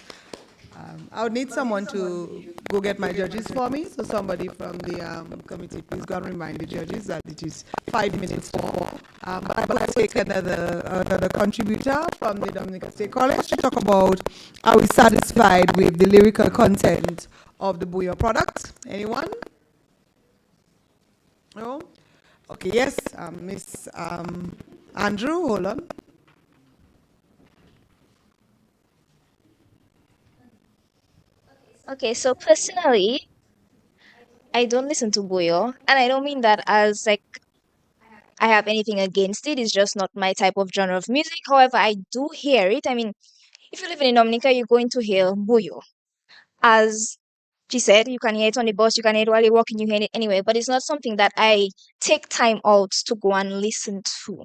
I would need someone to go get my judges for me. So somebody from the committee, please go and remind the judges that it is 5 minutes for. But I will take another contributor from the Dominica State College to talk about, are we satisfied with the lyrical content of the Booyah product? Anyone? No? Okay, yes, Miss Andrew, hold on. Okay, so personally, I don't listen to Boyo, and I don't mean that as like I have anything against it. It's just not my type of genre of music. However, I do hear it. I mean, if you live in Dominica, you're going to hear Boyo. As she said, you can hear it on the bus, you can hear it while you're walking, you hear it anyway, but it's not something that I take time out to go and listen to.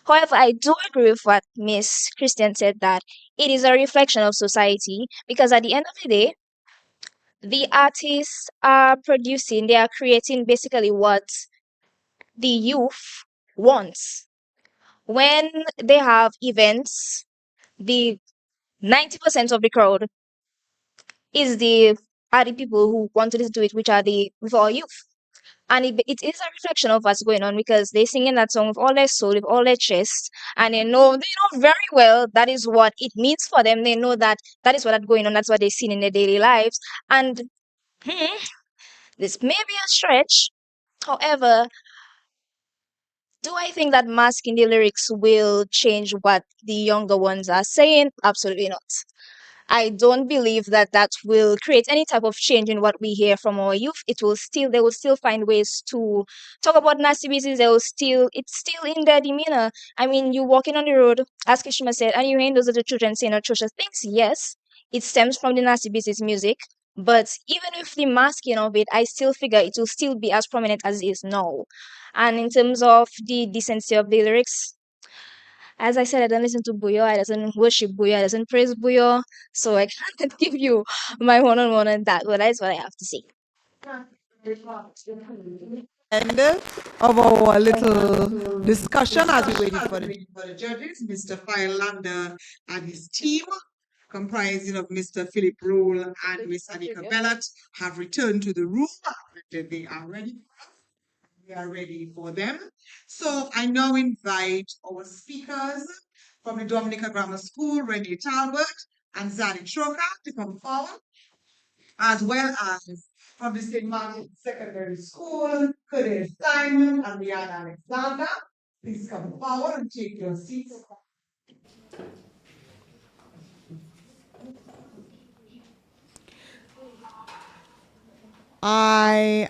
However, I do agree with what Miss Christian said that it is a reflection of society because at the end of the day, the artists are producing, they are creating basically what the youth wants. When they have events, the 90% of the crowd is the are the people who want to listen to it, which are the with our youth. And it is a reflection of what's going on because they sing in that song with all their soul, with all their chest, and they know very well that is what it means for them. They know that that is what's going on. That's what they see in their daily lives. And this may be a stretch. However, do I think that masking the lyrics will change what the younger ones are saying? Absolutely not. I don't believe that that will create any type of change in what we hear from our youth. They will still find ways to talk about nasty business. It's still in their demeanor. I mean, you walking on the road, as Kishima said, and you're hearing those little children saying atrocious things. Yes, it stems from the nasty business music. But even with the masking of it, I still figure it will still be as prominent as it is now. And in terms of the decency of the lyrics, as I said, I don't listen to Buyo, I doesn't worship Buyo, I doesn't praise Buyo, so I can't give you my one-on-one on that, but that's what I have to say. End of our little discussion as we waited for the judges, Mr. Firelander and his team, comprising of Mr. Philip Rule and Miss Anika Bellat, have returned to the room. They are ready. We are ready for them. So I now invite our speakers from the Dominica Grammar School, Renee Talbot and Zani Troka, to come forward, as well as from the St. Martin Secondary School, Curtis Simon and Rihanna Alexander. Please come forward and take your seats. I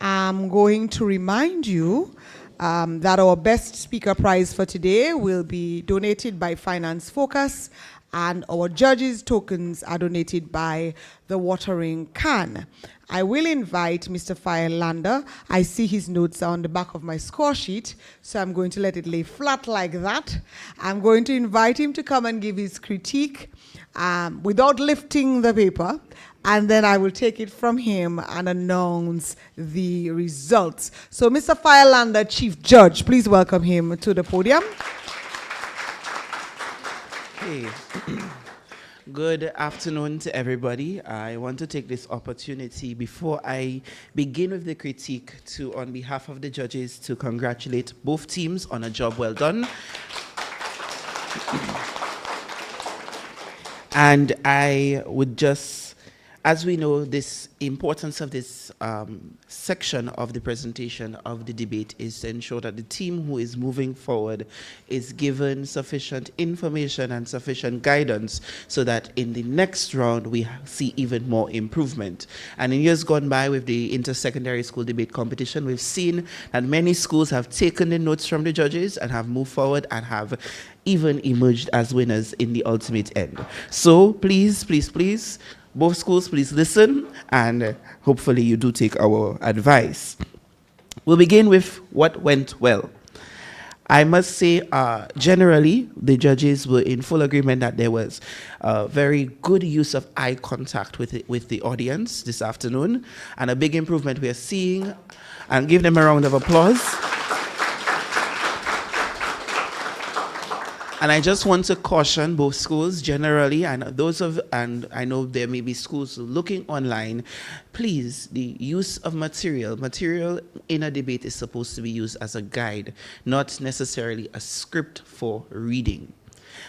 am going to remind you that our best speaker prize for today will be donated by Finance Focus, and our judges' tokens are donated by the Watering Can. I will invite Mr. Firelander. I see his notes are on the back of my score sheet, so I'm going to let it lay flat like that. I'm going to invite him to come and give his critique without lifting the paper, and then I will take it from him and announce the results. So Mr. Firelander, Chief Judge, please welcome him to the podium. Hey. Good afternoon to everybody. I want to take this opportunity before I begin with the critique to, on behalf of the judges, to congratulate both teams on a job well done. And I would just, as we know, this importance of this section of the presentation of the debate is to ensure that the team who is moving forward is given sufficient information and sufficient guidance so that in the next round we see even more improvement. And in years gone by with the inter-secondary school debate competition, we've seen that many schools have taken the notes from the judges and have moved forward and have even emerged as winners in the ultimate end. So please, please, please, both schools, please listen, and hopefully you do take our advice. We'll begin with what went well. I must say, generally, the judges were in full agreement that there was very good use of eye contact with the audience this afternoon, and a big improvement we are seeing, and give them a round of applause. And I just want to caution both schools generally, and I know there may be schools looking online. Please, the use of material in a debate is supposed to be used as a guide, not necessarily a script for reading.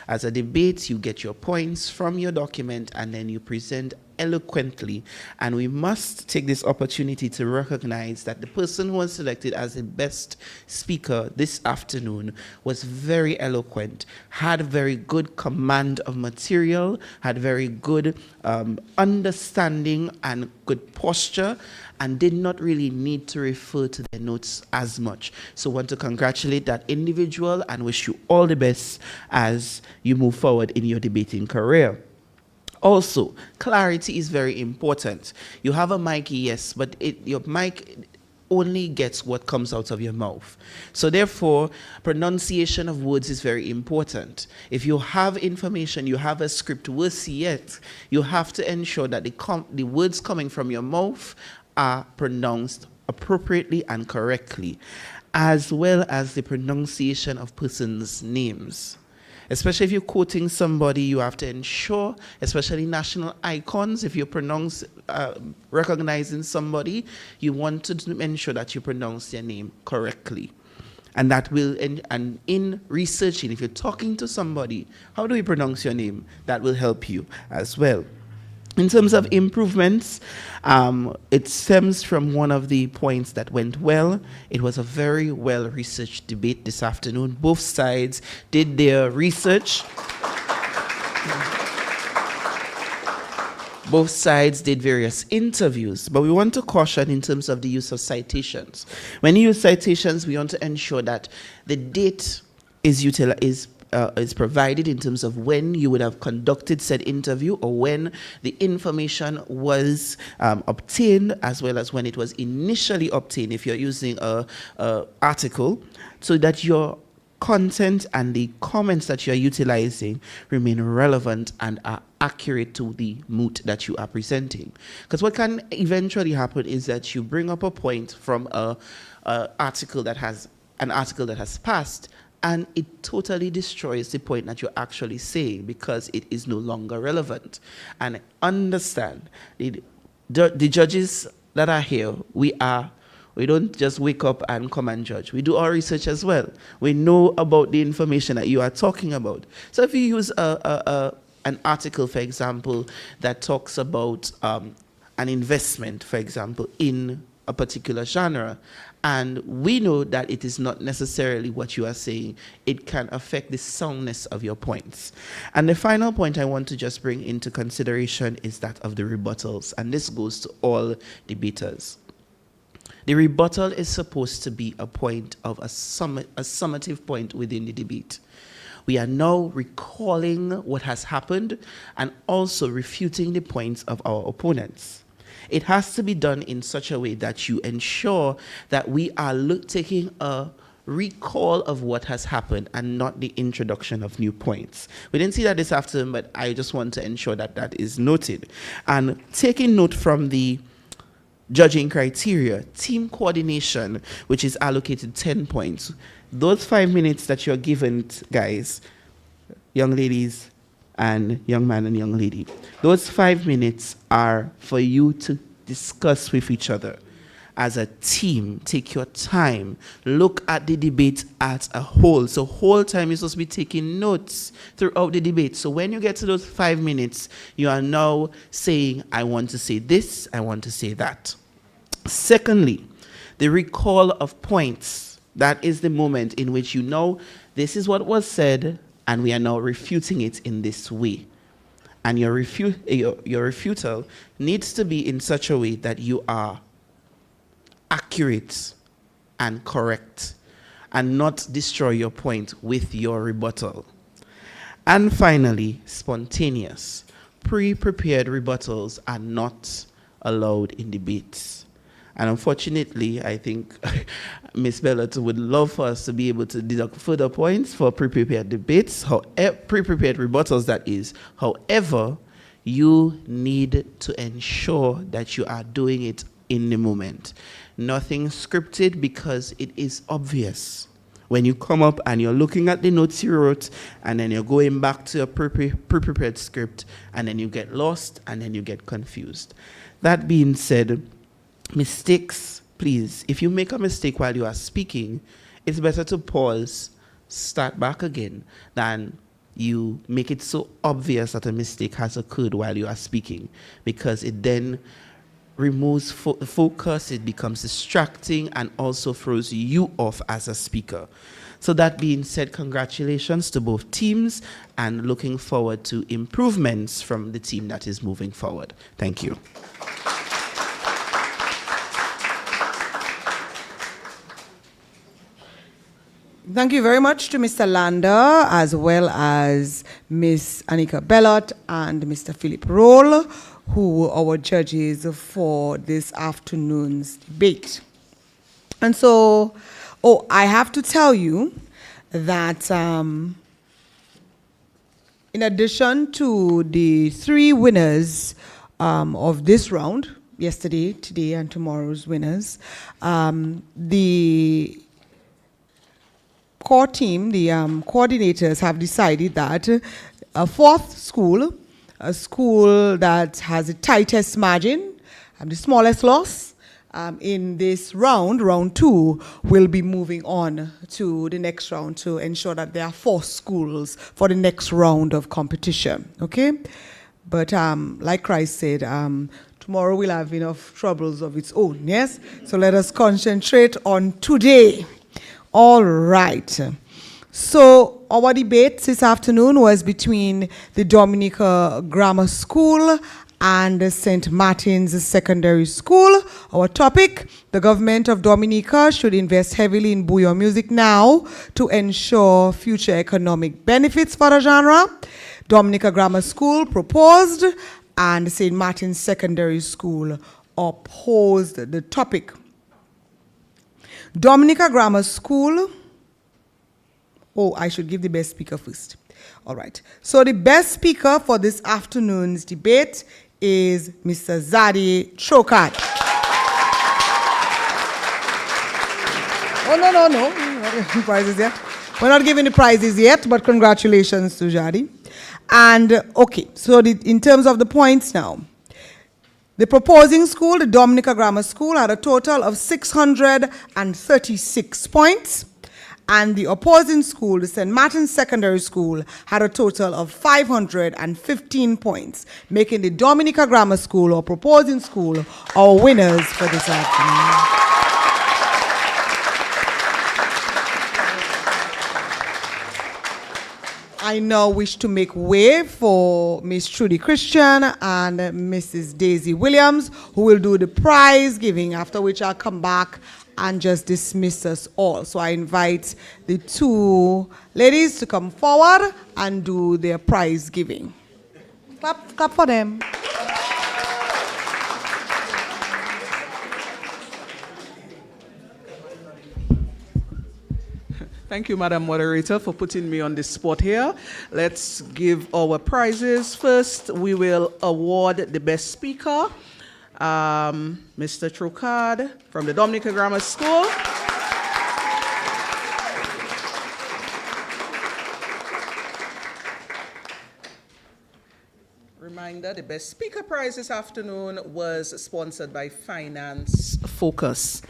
As a debate, you get your points from your document and then you present eloquently. And we must take this opportunity to recognize that the person who was selected as the best speaker this afternoon was very eloquent, had very good command of material, had very good understanding and good posture, and did not really need to refer to their notes as much. So I want to congratulate that individual and wish you all the best as you move forward in your debating career. Also, clarity is very important. You have a mic, yes, but your mic only gets what comes out of your mouth. So therefore, pronunciation of words is very important. If you have information, you have a script, worse yet, you have to ensure that the words coming from your mouth are pronounced appropriately and correctly, as well as the pronunciation of persons' names. Especially if you're quoting somebody, you have to ensure, especially national icons, if you're recognizing somebody, you want to ensure that you pronounce their name correctly. And that will, and in researching, if you're talking to somebody, how do you pronounce your name? That will help you as well. In terms of improvements, it stems from one of the points that went well. It was a very well-researched debate this afternoon. Both sides did their research. Both sides did various interviews, but we want to caution in terms of the use of citations. When you use citations, we want to ensure that the date is provided in terms of when you would have conducted said interview or when the information was obtained, as well as when it was initially obtained if you're using a article, so that your content and the comments that you're utilizing remain relevant and are accurate to the moot that you are presenting. Because what can eventually happen is that you bring up a point from an article that has passed, and it totally destroys the point that you're actually saying because it is no longer relevant. And understand, the judges that are here, we don't just wake up and come and judge. We do our research as well. We know about the information that you are talking about. So if you use an article, for example, that talks about an investment, for example, in a particular genre, and we know that it is not necessarily what you are saying, it can affect the soundness of your points. And the final point I want to just bring into consideration is that of the rebuttals, and this goes to all debaters. The rebuttal is supposed to be a point of a summative point within the debate. We are now recalling what has happened and also refuting the points of our opponents. It has to be done in such a way that you ensure that we are taking a recall of what has happened and not the introduction of new points. We didn't see that this afternoon, but I just want to ensure that that is noted. And taking note from the judging criteria, team coordination, which is allocated 10 points. Those 5 minutes that you're given, guys, young ladies, and young man and young lady, those 5 minutes are for you to discuss with each other. As a team, take your time, look at the debate as a whole. So whole time you're supposed to be taking notes throughout the debate. So when you get to those 5 minutes, you are now saying, I want to say this, I want to say that. Secondly, the recall of points. That is the moment in which you know this is what was said, and we are now refuting it in this way. And your refutal needs to be in such a way that you are accurate and correct and not destroy your point with your rebuttal. And finally, spontaneous. Pre-prepared rebuttals are not allowed in debates. And unfortunately, I think Ms. Bellot would love for us to be able to deduct further points for pre-prepared debates, pre-prepared rebuttals, that is. However, you need to ensure that you are doing it in the moment. Nothing scripted, because it is obvious When you come up and you're looking at the notes you wrote, and then you're going back to a pre-prepared script, and then you get lost, and then you get confused. That being said, mistakes, please, if you make a mistake while you are speaking, it's better to pause, start back again, than you make it so obvious that a mistake has occurred while you are speaking, because it then removes focus, it becomes distracting, and also throws you off as a speaker. So that being said, congratulations to both teams, and looking forward to improvements from the team that is moving forward. Thank you. Thank you very much to Mr. Lander, as well as Ms. Anika Bellot and Mr. Philip Roll, who were our judges for this afternoon's debate. And so, I have to tell you that in addition to the 3 winners of this round, yesterday, today, and tomorrow's winners, the core team, the coordinators have decided that a 4th school, a school that has the tightest margin and the smallest loss in this round, round 2, will be moving on to the next round to ensure that there are 4 schools for the next round of competition, okay? But like Christ said, tomorrow we'll have enough troubles of its own, yes? So let us concentrate on today. All right. So our debate this afternoon was between the Dominica Grammar School and St. Martin's Secondary School. Our topic: the government of Dominica should invest heavily in Bouyon music now to ensure future economic benefits for the genre. Dominica Grammar School proposed, and St. Martin's Secondary School opposed the topic. Dominica Grammar School. I should give the best speaker first. All right. So the best speaker for this afternoon's debate is Mr. Zadi Trokad. No. We're not giving prizes yet. We're not giving the prizes yet, but congratulations to Zadi. And okay, so in terms of the points now. The proposing school, the Dominica Grammar School, had a total of 636 points, and the opposing school, the St. Martin's Secondary School, had a total of 515 points, making the Dominica Grammar School, or proposing school, our winners for this afternoon. I now wish to make way for Miss Trudy Christian and Mrs. Daisy Williams, who will do the prize giving, after which I'll come back and just dismiss us all. So I invite the 2 ladies to come forward and do their prize giving. Clap for them. Thank you, Madam Moderator, for putting me on the spot here. Let's give our prizes. First, we will award the best speaker, Mr. Trokad from the Dominica Grammar School. Reminder, the best speaker prize this afternoon was sponsored by Finance Focus.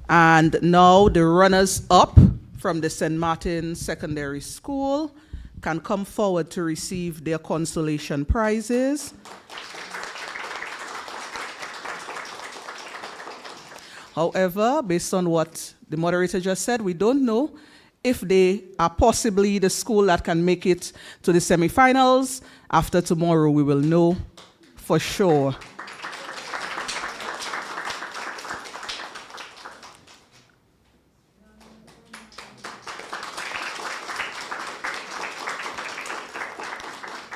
And now the runners-up from the St. Martin Secondary School can come forward to receive their consolation prizes. However, based on what the moderator just said, we don't know if they are possibly the school that can make it to the semifinals. After tomorrow, we will know for sure.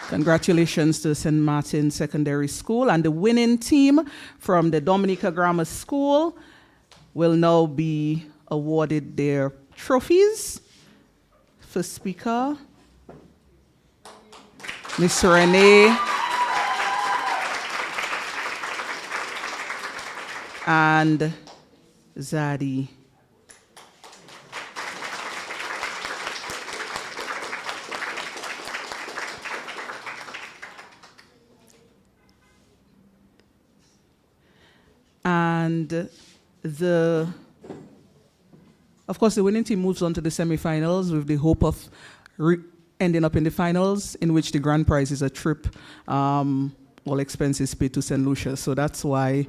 Congratulations to St. Martin Secondary School, and the winning team from the Dominica Grammar School will now be awarded their trophies. First speaker, Miss Renee and Zadi. And of course, the winning team moves on to the semifinals with the hope of ending up in the finals, in which the grand prize is a trip, all expenses paid to St. Lucia. So that's why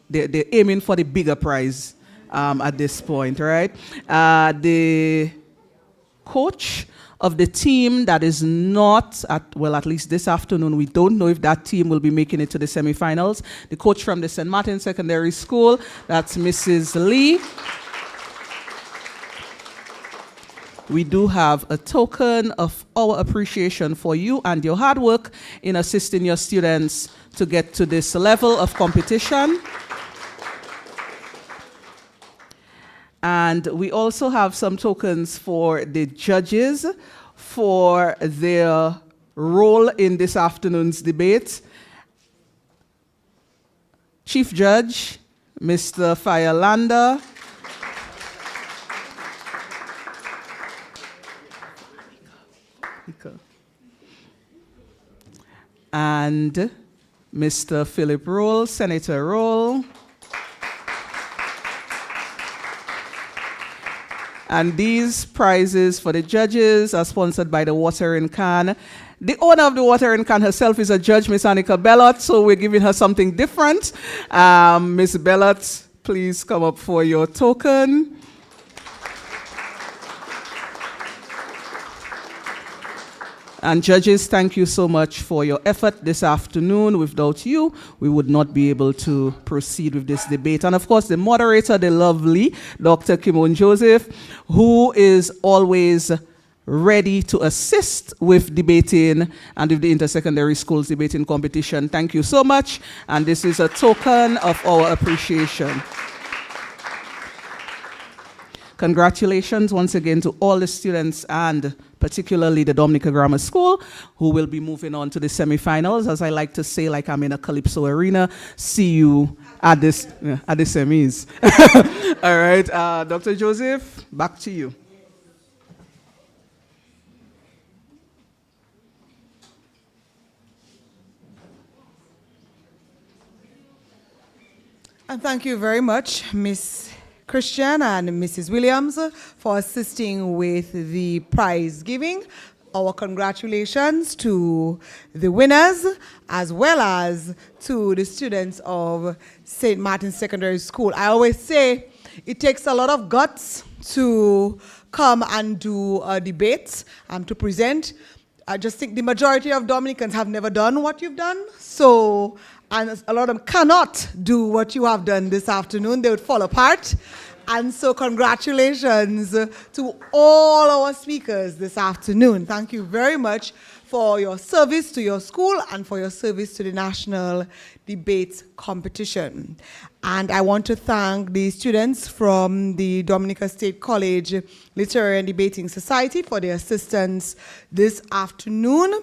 they're aiming for the bigger prize at this point, right? The coach of the team that is not at least this afternoon, we don't know if that team will be making it to the semifinals. The coach from the St. Martin Secondary School, that's Mrs. Lee. We do have a token of our appreciation for you and your hard work in assisting your students to get to this level of competition. And we also have some tokens for the judges for their role in this afternoon's debate. Chief Judge, Mr. Firelander. And Mr. Philip Roll, Senator Roll. And these prizes for the judges are sponsored by the Watering Can. The owner of the Watering Can herself is a judge, Miss Annika Bellot, so we're giving her something different. Miss Bellot, please come up for your token. And judges, thank you so much for your effort this afternoon. Without you, we would not be able to proceed with this debate. And of course, the moderator, the lovely Dr. Kimon Joseph, who is always ready to assist with debating and with the intersecondary schools debating competition. Thank you so much. And this is a token of our appreciation. Congratulations once again to all the students and particularly the Dominica Grammar School, who will be moving on to the semifinals. As I like to say, like I'm in a Calypso arena, see you at the semis. All right, Dr. Joseph, back to you. And thank you very much, Miss Christian and Mrs. Williams, for assisting with the prize giving. Our congratulations to the winners as well as to the students of St. Martin Secondary School. I always say it takes a lot of guts to come and do a debate, to present. I just think the majority of Dominicans have never done what you've done. So, and a lot of them cannot do what you have done this afternoon. They would fall apart. And so congratulations to all our speakers this afternoon. Thank you very much for your service to your school and for your service to the National Debate Competition. And I want to thank the students from the Dominica State College Literary and Debating Society for their assistance this afternoon.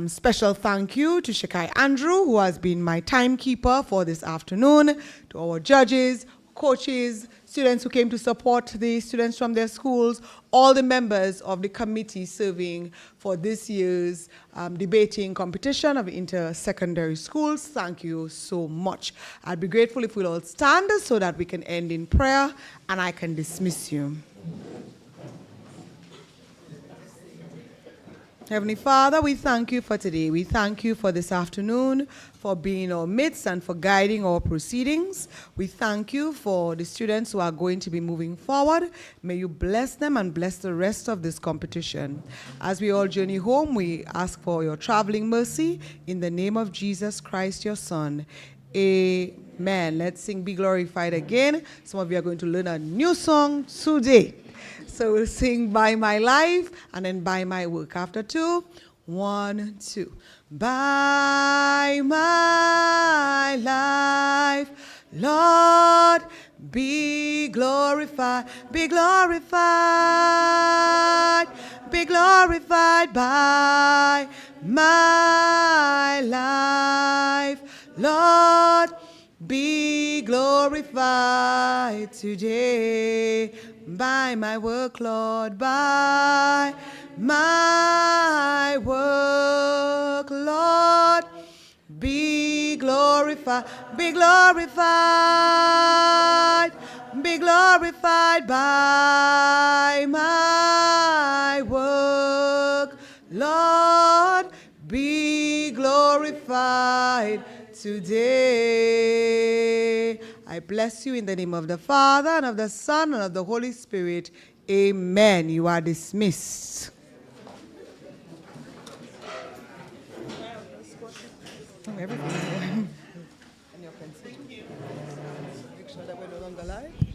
Special thank you to Shekai Andrew, who has been my timekeeper for this afternoon, to our judges, coaches, students who came to support the students from their schools, all the members of the committee serving for this year's debating competition of inter-secondary schools. Thank you so much. I'd be grateful if we'll all stand so that we can end in prayer and I can dismiss you. Heavenly Father, we thank you for today. We thank you for this afternoon, for being in our midst and for guiding our proceedings. We thank you for the students who are going to be moving forward. May you bless them and bless the rest of this competition. As we all journey home, we ask for your traveling mercy in the name of Jesus Christ, your Son. Amen. Let's sing Be Glorified again. Some of you are going to learn a new song today. So we'll sing By My Life and then By My Work. After 2, 1, 2. By my life, Lord, be glorified, be glorified, be glorified by my life, Lord, be glorified today. By my work, Lord, by my work, Lord, be glorified. glorified, be glorified, be glorified by my work. Lord, be glorified today. I bless you in the name of the Father, and of the Son, and of the Holy Spirit. Amen. You are dismissed. Everything. Make sure that we're no longer live.